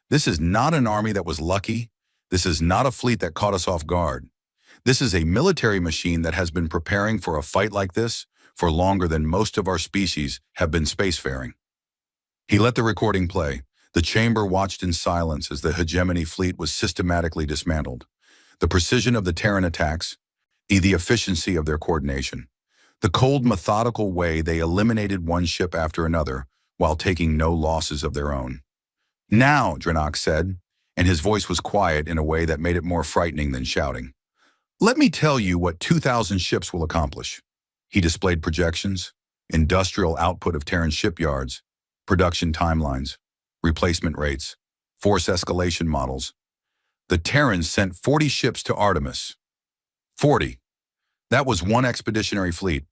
This is not an army that was lucky. This is not a fleet that caught us off guard. This is a military machine that has been preparing for a fight like this for longer than most of our species have been spacefaring. He let the recording play. The chamber watched in silence as the hegemony fleet was systematically dismantled. The precision of the Terran attacks, the efficiency of their coordination, the cold, methodical way they eliminated one ship after another while taking no losses of their own. Now, Drenok said, and his voice was quiet in a way that made it more frightening than shouting. Let me tell you what 2,000 ships will accomplish. He displayed projections, industrial output of Terran shipyards, production timelines, replacement rates, force escalation models. The Terrans sent 40 ships to Artemis. 40. That was one expeditionary fleet.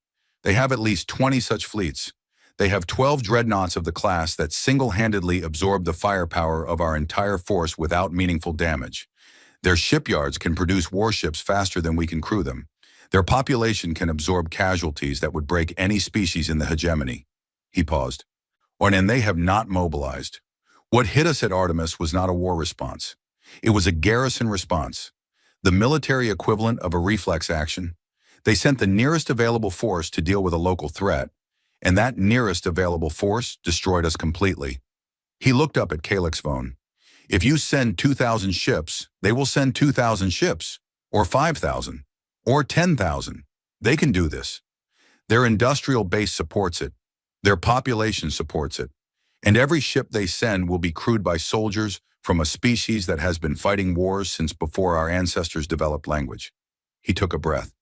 They have at least 20 such fleets. They have 12 dreadnoughts of the class that single-handedly absorb the firepower of our entire force without meaningful damage. Their shipyards can produce warships faster than we can crew them. Their population can absorb casualties that would break any species in the hegemony. He paused. And they have not mobilized. What hit us at Artemis was not a war response. It was a garrison response, the military equivalent of a reflex action. They sent the nearest available force to deal with a local threat, and that nearest available force destroyed us completely. He looked up at Calix's phone. If you send 2,000 ships, they will send 2,000 ships, or 5,000, or 10,000. They can do this. Their industrial base supports it. Their population supports it. And every ship they send will be crewed by soldiers from a species that has been fighting wars since before our ancestors developed language. He took a breath.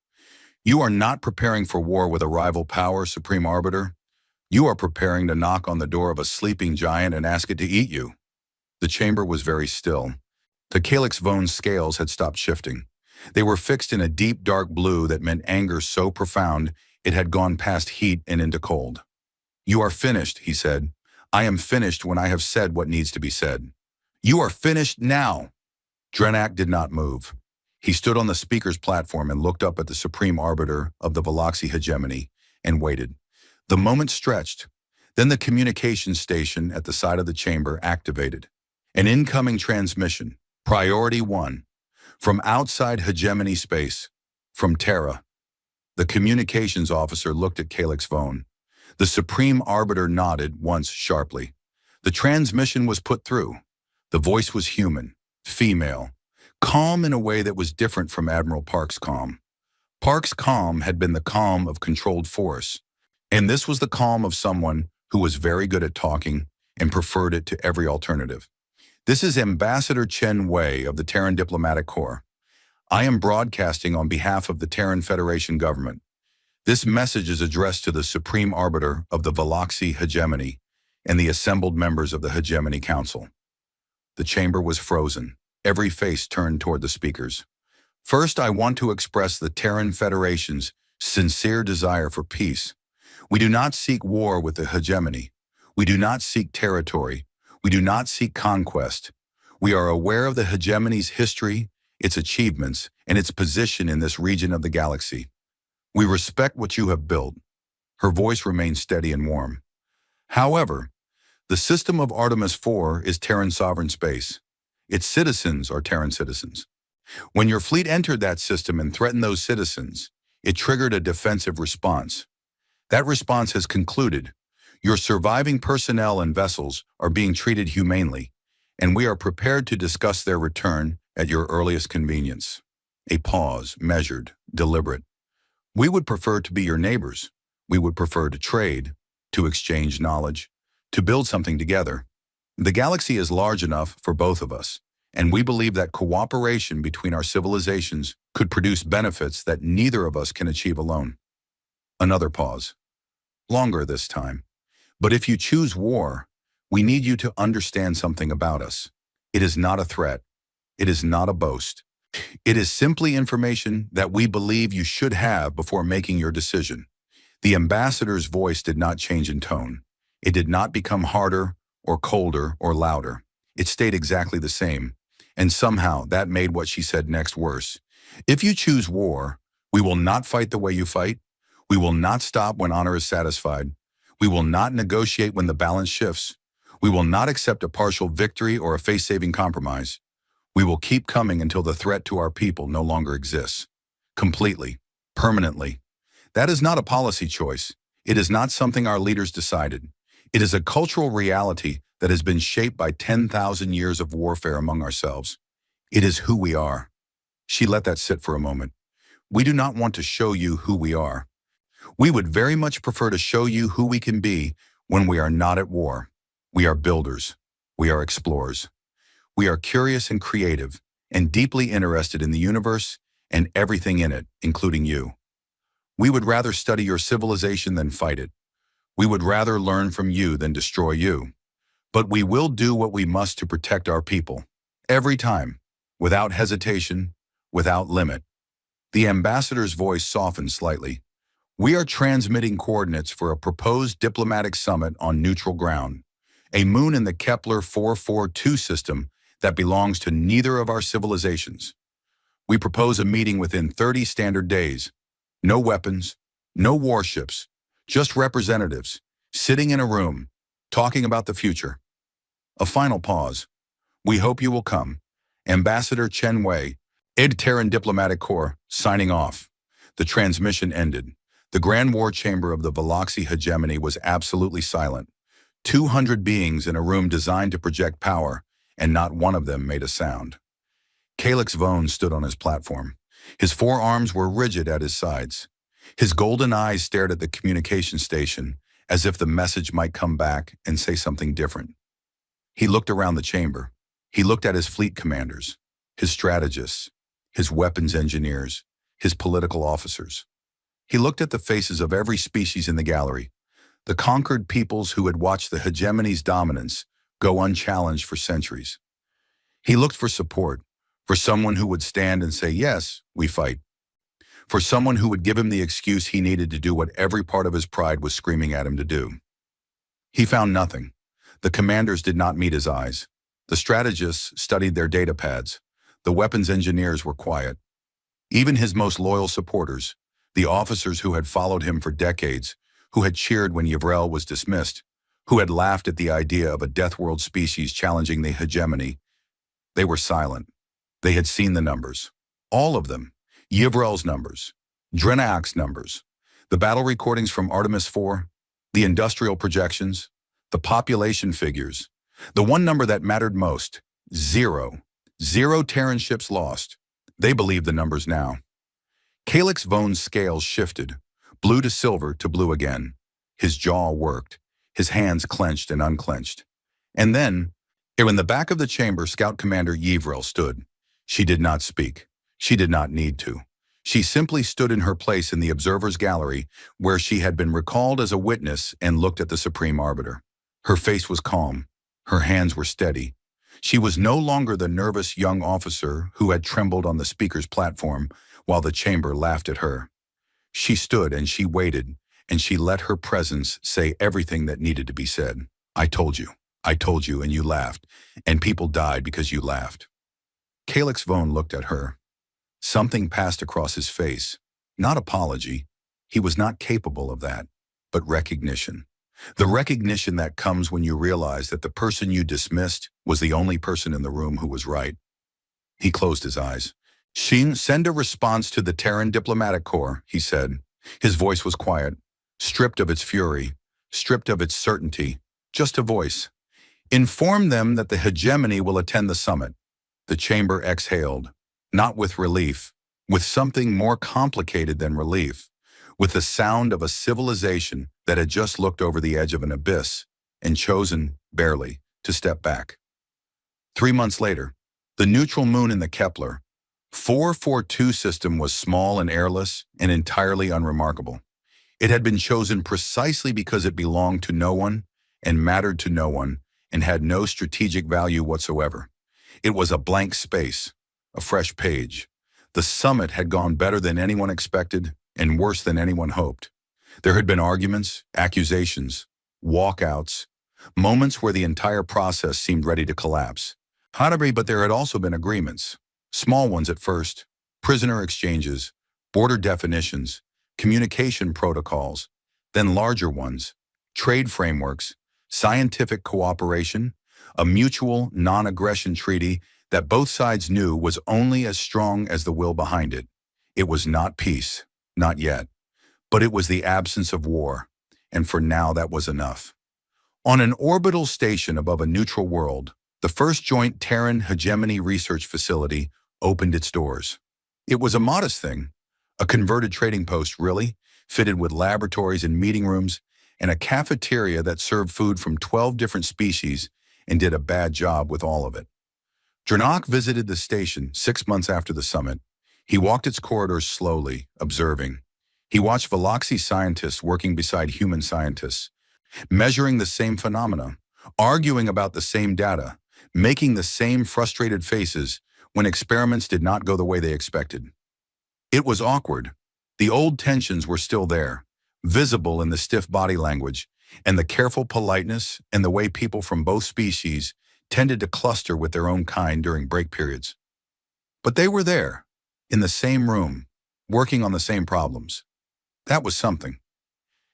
You are not preparing for war with a rival power, Supreme Arbiter. You are preparing to knock on the door of a sleeping giant and ask it to eat you. The chamber was very still. The Calix Vone's scales had stopped shifting. They were fixed in a deep dark blue that meant anger so profound it had gone past heat and into cold. You are finished, he said. I am finished when I have said what needs to be said. You are finished now. Drenak did not move. He stood on the speaker's platform and looked up at the Supreme Arbiter of the Valoxy hegemony and waited. The moment stretched. Then the communications station at the side of the chamber activated. An incoming transmission, Priority 1, from outside hegemony space, from Terra. The communications officer looked at Calix Vone. The Supreme Arbiter nodded once sharply. The transmission was put through. The voice was human, female, calm in a way that was different from Admiral Park's calm. Park's calm had been the calm of controlled force, and this was the calm of someone who was very good at talking and preferred it to every alternative. This is Ambassador Chen Wei of the Terran Diplomatic Corps. I am broadcasting on behalf of the Terran Federation government. This message is addressed to the Supreme Arbiter of the Valoxy hegemony and the assembled members of the Hegemony Council. The chamber was frozen. Every face turned toward the speakers. First, I want to express the Terran Federation's sincere desire for peace. We do not seek war with the hegemony. We do not seek territory. We do not seek conquest. We are aware of the hegemony's history, its achievements, and its position in this region of the galaxy. We respect what you have built. Her voice remained steady and warm. However, the system of Artemis IV is Terran sovereign space. Its citizens are Terran citizens. When your fleet entered that system and threatened those citizens, it triggered a defensive response. That response has concluded. Your surviving personnel and vessels are being treated humanely, and we are prepared to discuss their return at your earliest convenience. A pause, measured, deliberate. We would prefer to be your neighbors. We would prefer to trade, to exchange knowledge, to build something together. The galaxy is large enough for both of us, and we believe that cooperation between our civilizations could produce benefits that neither of us can achieve alone. Another pause. Longer this time. But if you choose war, we need you to understand something about us. It is not a threat. It is not a boast. It is simply information that we believe you should have before making your decision. The ambassador's voice did not change in tone. It did not become harder or colder or louder. It stayed exactly the same, and somehow that made what she said next worse. If you choose war, we will not fight the way you fight. We will not stop when honor is satisfied. We will not negotiate when the balance shifts. We will not accept a partial victory or a face-saving compromise. We will keep coming until the threat to our people no longer exists. Completely, permanently. That is not a policy choice. It is not something our leaders decided. It is a cultural reality that has been shaped by 10,000 years of warfare among ourselves. It is who we are. She let that sit for a moment. We do not want to show you who we are. We would very much prefer to show you who we can be when we are not at war. We are builders. We are explorers. We are curious and creative and deeply interested in the universe and everything in it, including you. We would rather study your civilization than fight it. We would rather learn from you than destroy you. But we will do what we must to protect our people. Every time, without hesitation, without limit. The ambassador's voice softened slightly. We are transmitting coordinates for a proposed diplomatic summit on neutral ground, a moon in the Kepler 442 system that belongs to neither of our civilizations. We propose a meeting within 30 standard days. No weapons, no warships, just representatives, sitting in a room, talking about the future. A final pause. We hope you will come. Ambassador Chen Wei, Terran Diplomatic Corps, signing off. The transmission ended. The grand war chamber of the Veloxy hegemony was absolutely silent. 200 beings in a room designed to project power, and not one of them made a sound. Calix Vone stood on his platform. His forearms were rigid at his sides. His golden eyes stared at the communication station, as if the message might come back and say something different. He looked around the chamber. He looked at his fleet commanders, his strategists, his weapons engineers, his political officers. He looked at the faces of every species in the gallery, the conquered peoples who had watched the hegemony's dominance go unchallenged for centuries. He looked for support, for someone who would stand and say, "Yes, we fight." For someone who would give him the excuse he needed to do what every part of his pride was screaming at him to do. He found nothing. The commanders did not meet his eyes. The strategists studied their data pads. The weapons engineers were quiet. Even his most loyal supporters, the officers who had followed him for decades, who had cheered when Yvrel was dismissed, who had laughed at the idea of a Death World species challenging the hegemony, they were silent. They had seen the numbers. All of them. Yvrel's numbers, Drenak's numbers, the battle recordings from Artemis IV, the industrial projections, the population figures, the one number that mattered most, 0. 0 Terran ships lost. They believed the numbers now. Calix Vone's scales shifted, blue to silver to blue again. His jaw worked, his hands clenched and unclenched. And then, in the back of the chamber, Scout Commander Yvrel stood. She did not speak. She did not need to. She simply stood in her place in the observer's gallery, where she had been recalled as a witness, and looked at the Supreme Arbiter. Her face was calm. Her hands were steady. She was no longer the nervous young officer who had trembled on the speaker's platform while the chamber laughed at her. She stood and she waited, and she let her presence say everything that needed to be said. I told you, and you laughed, and people died because you laughed. Calix Vone looked at her. Something passed across his face. Not apology. He was not capable of that, but recognition. The recognition that comes when you realize that the person you dismissed was the only person in the room who was right. He closed his eyes. Send a response to the Terran Diplomatic Corps, he said. His voice was quiet, stripped of its fury, stripped of its certainty, just a voice. Inform them that the hegemony will attend the summit. The chamber exhaled, not with relief, with something more complicated than relief, with the sound of a civilization that had just looked over the edge of an abyss and chosen, barely, to step back. 3 months later, the neutral moon in the Kepler 442 system was small and airless and entirely unremarkable. It had been chosen precisely because it belonged to no one and mattered to no one and had no strategic value whatsoever. It was a blank space, a fresh page. The summit had gone better than anyone expected and worse than anyone hoped. There had been arguments, accusations, walkouts, moments where the entire process seemed ready to collapse. But there had also been agreements, small ones at first, prisoner exchanges, border definitions, communication protocols, then larger ones, trade frameworks, scientific cooperation, a mutual non-aggression treaty that both sides knew was only as strong as the will behind it. It was not peace, not yet, but it was the absence of war, and for now that was enough. On an orbital station above a neutral world, the first joint Terran hegemony research facility opened its doors. It was a modest thing, a converted trading post really, fitted with laboratories and meeting rooms, and a cafeteria that served food from 12 different species and did a bad job with all of it. Drenak visited the station 6 months after the summit. He walked its corridors slowly, observing. He watched Veloxy scientists working beside human scientists, measuring the same phenomena, arguing about the same data, making the same frustrated faces when experiments did not go the way they expected. It was awkward. The old tensions were still there, visible in the stiff body language and the careful politeness and the way people from both species tended to cluster with their own kind during break periods. But they were there, in the same room, working on the same problems. That was something.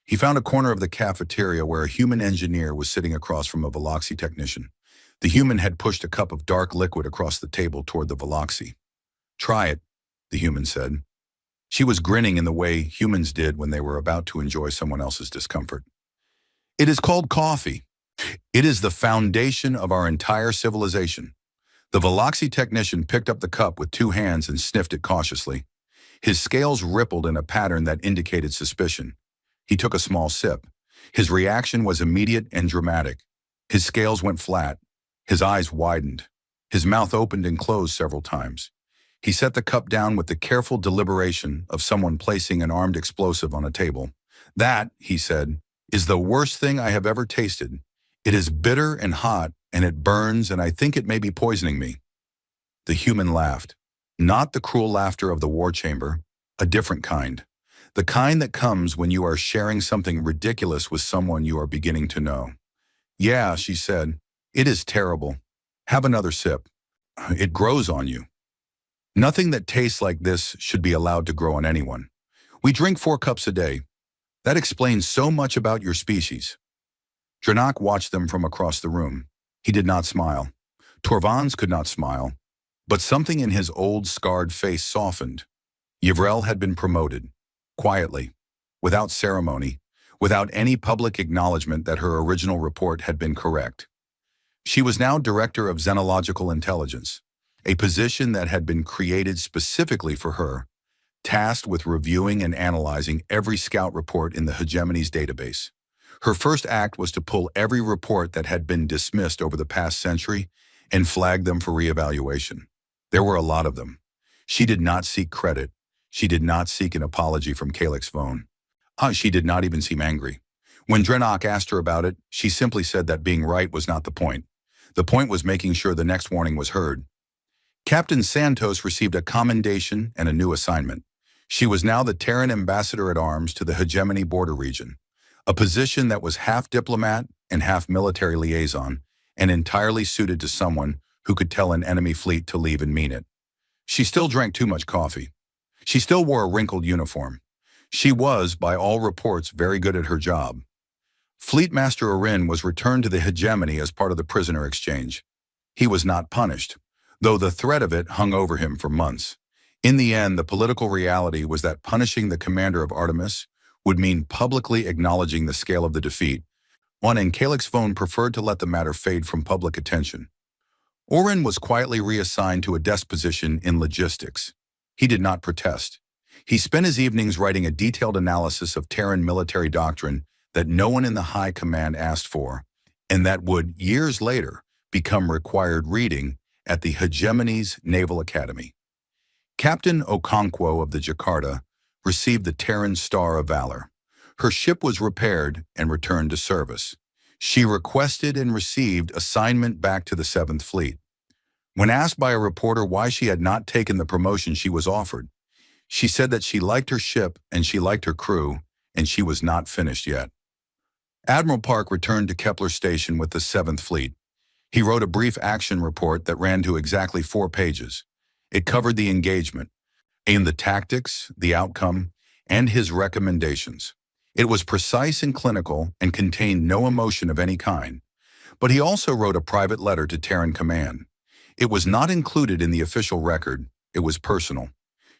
He found a corner of the cafeteria where a human engineer was sitting across from a Veloxy technician. The human had pushed a cup of dark liquid across the table toward the Veloxy. Try it, the human said. She was grinning in the way humans did when they were about to enjoy someone else's discomfort. It is called coffee. It is the foundation of our entire civilization. The Veloxy technician picked up the cup with two hands and sniffed it cautiously. His scales rippled in a pattern that indicated suspicion. He took a small sip. His reaction was immediate and dramatic. His scales went flat. His eyes widened. His mouth opened and closed several times. He set the cup down with the careful deliberation of someone placing an armed explosive on a table. "That," he said, "is the worst thing I have ever tasted. It is bitter and hot, and it burns, and I think it may be poisoning me." The human laughed. Not the cruel laughter of the war chamber, a different kind. The kind that comes when you are sharing something ridiculous with someone you are beginning to know. "Yeah," she said, "it is terrible. Have another sip. It grows on you. Nothing that tastes like this should be allowed to grow on anyone. We drink 4 cups a day. That explains so much about your species." Dranak watched them from across the room. He did not smile. Torvans could not smile. But something in his old, scarred face softened. Yavrel had been promoted. Quietly. Without ceremony. Without any public acknowledgement that her original report had been correct. She was now Director of Xenological Intelligence, a position that had been created specifically for her, tasked with reviewing and analyzing every scout report in the Hegemony's database. Her first act was to pull every report that had been dismissed over the past century and flag them for reevaluation. There were a lot of them. She did not seek credit. She did not seek an apology from Calix Vone. She did not even seem angry. When Dranak asked her about it, she simply said that being right was not the point. The point was making sure the next warning was heard. Captain Santos received a commendation and a new assignment. She was now the Terran Ambassador-at-Arms to the Hegemony border region, a position that was half diplomat and half military liaison, and entirely suited to someone who could tell an enemy fleet to leave and mean it. She still drank too much coffee. She still wore a wrinkled uniform. She was, by all reports, very good at her job. Fleet Master Arin was returned to the Hegemony as part of the prisoner exchange. He was not punished, though the threat of it hung over him for months. In the end, the political reality was that punishing the commander of Artemis would mean publicly acknowledging the scale of the defeat. And Calix Vone preferred to let the matter fade from public attention. Orin was quietly reassigned to a desk position in logistics. He did not protest. He spent his evenings writing a detailed analysis of Terran military doctrine that no one in the high command asked for, and that would, years later, become required reading at the Hegemony's Naval Academy. Captain Okonkwo of the Jakarta received the Terran Star of Valor. Her ship was repaired and returned to service. She requested and received assignment back to the 7th Fleet. When asked by a reporter why she had not taken the promotion she was offered, she said that she liked her ship and she liked her crew, and she was not finished yet. Admiral Park returned to Kepler Station with the 7th Fleet. He wrote a brief action report that ran to exactly 4 pages. It covered the engagement, and the tactics, the outcome, and his recommendations. It was precise and clinical and contained no emotion of any kind. But he also wrote a private letter to Terran Command. It was not included in the official record. It was personal.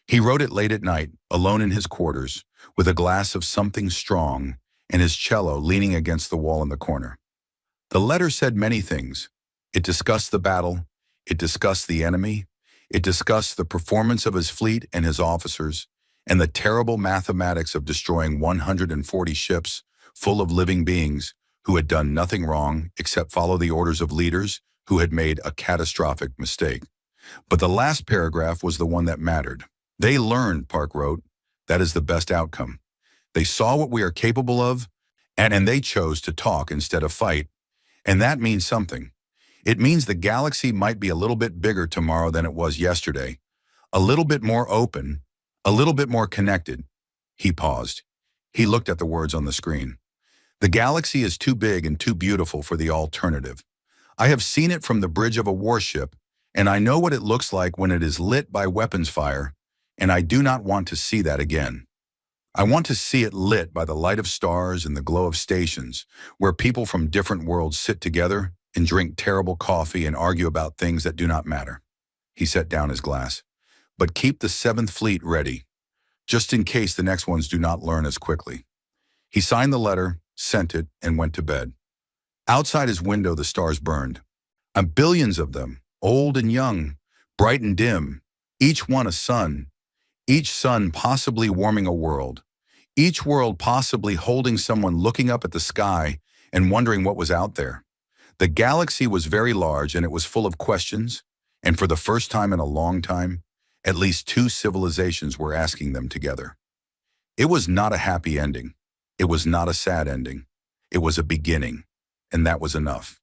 He wrote it late at night, alone in his quarters, with a glass of something strong and his cello leaning against the wall in the corner. The letter said many things. It discussed the battle. It discussed the enemy. It discussed the performance of his fleet and his officers, and the terrible mathematics of destroying 140 ships full of living beings who had done nothing wrong except follow the orders of leaders who had made a catastrophic mistake. But the last paragraph was the one that mattered. "They learned," Park wrote. "That is the best outcome. They saw what we are capable of, and they chose to talk instead of fight. And that means something. It means the galaxy might be a little bit bigger tomorrow than it was yesterday, a little bit more open, a little bit more connected." He paused. He looked at the words on the screen. "The galaxy is too big and too beautiful for the alternative. I have seen it from the bridge of a warship, and I know what it looks like when it is lit by weapons fire, and I do not want to see that again. I want to see it lit by the light of stars and the glow of stations, where people from different worlds sit together and drink terrible coffee and argue about things that do not matter." He set down his glass. "But keep the 7th Fleet ready. just in case the next ones do not learn as quickly. He signed the letter, sent it, and went to bed. Outside his window, the stars burned. Billions of them, old and young, bright and dim, each one a sun, each sun possibly warming a world, each world possibly holding someone looking up at the sky and wondering what was out there. The galaxy was very large and it was full of questions, and for the first time in a long time, at least two civilizations were asking them together. It was not a happy ending. It was not a sad ending. It was a beginning, and that was enough.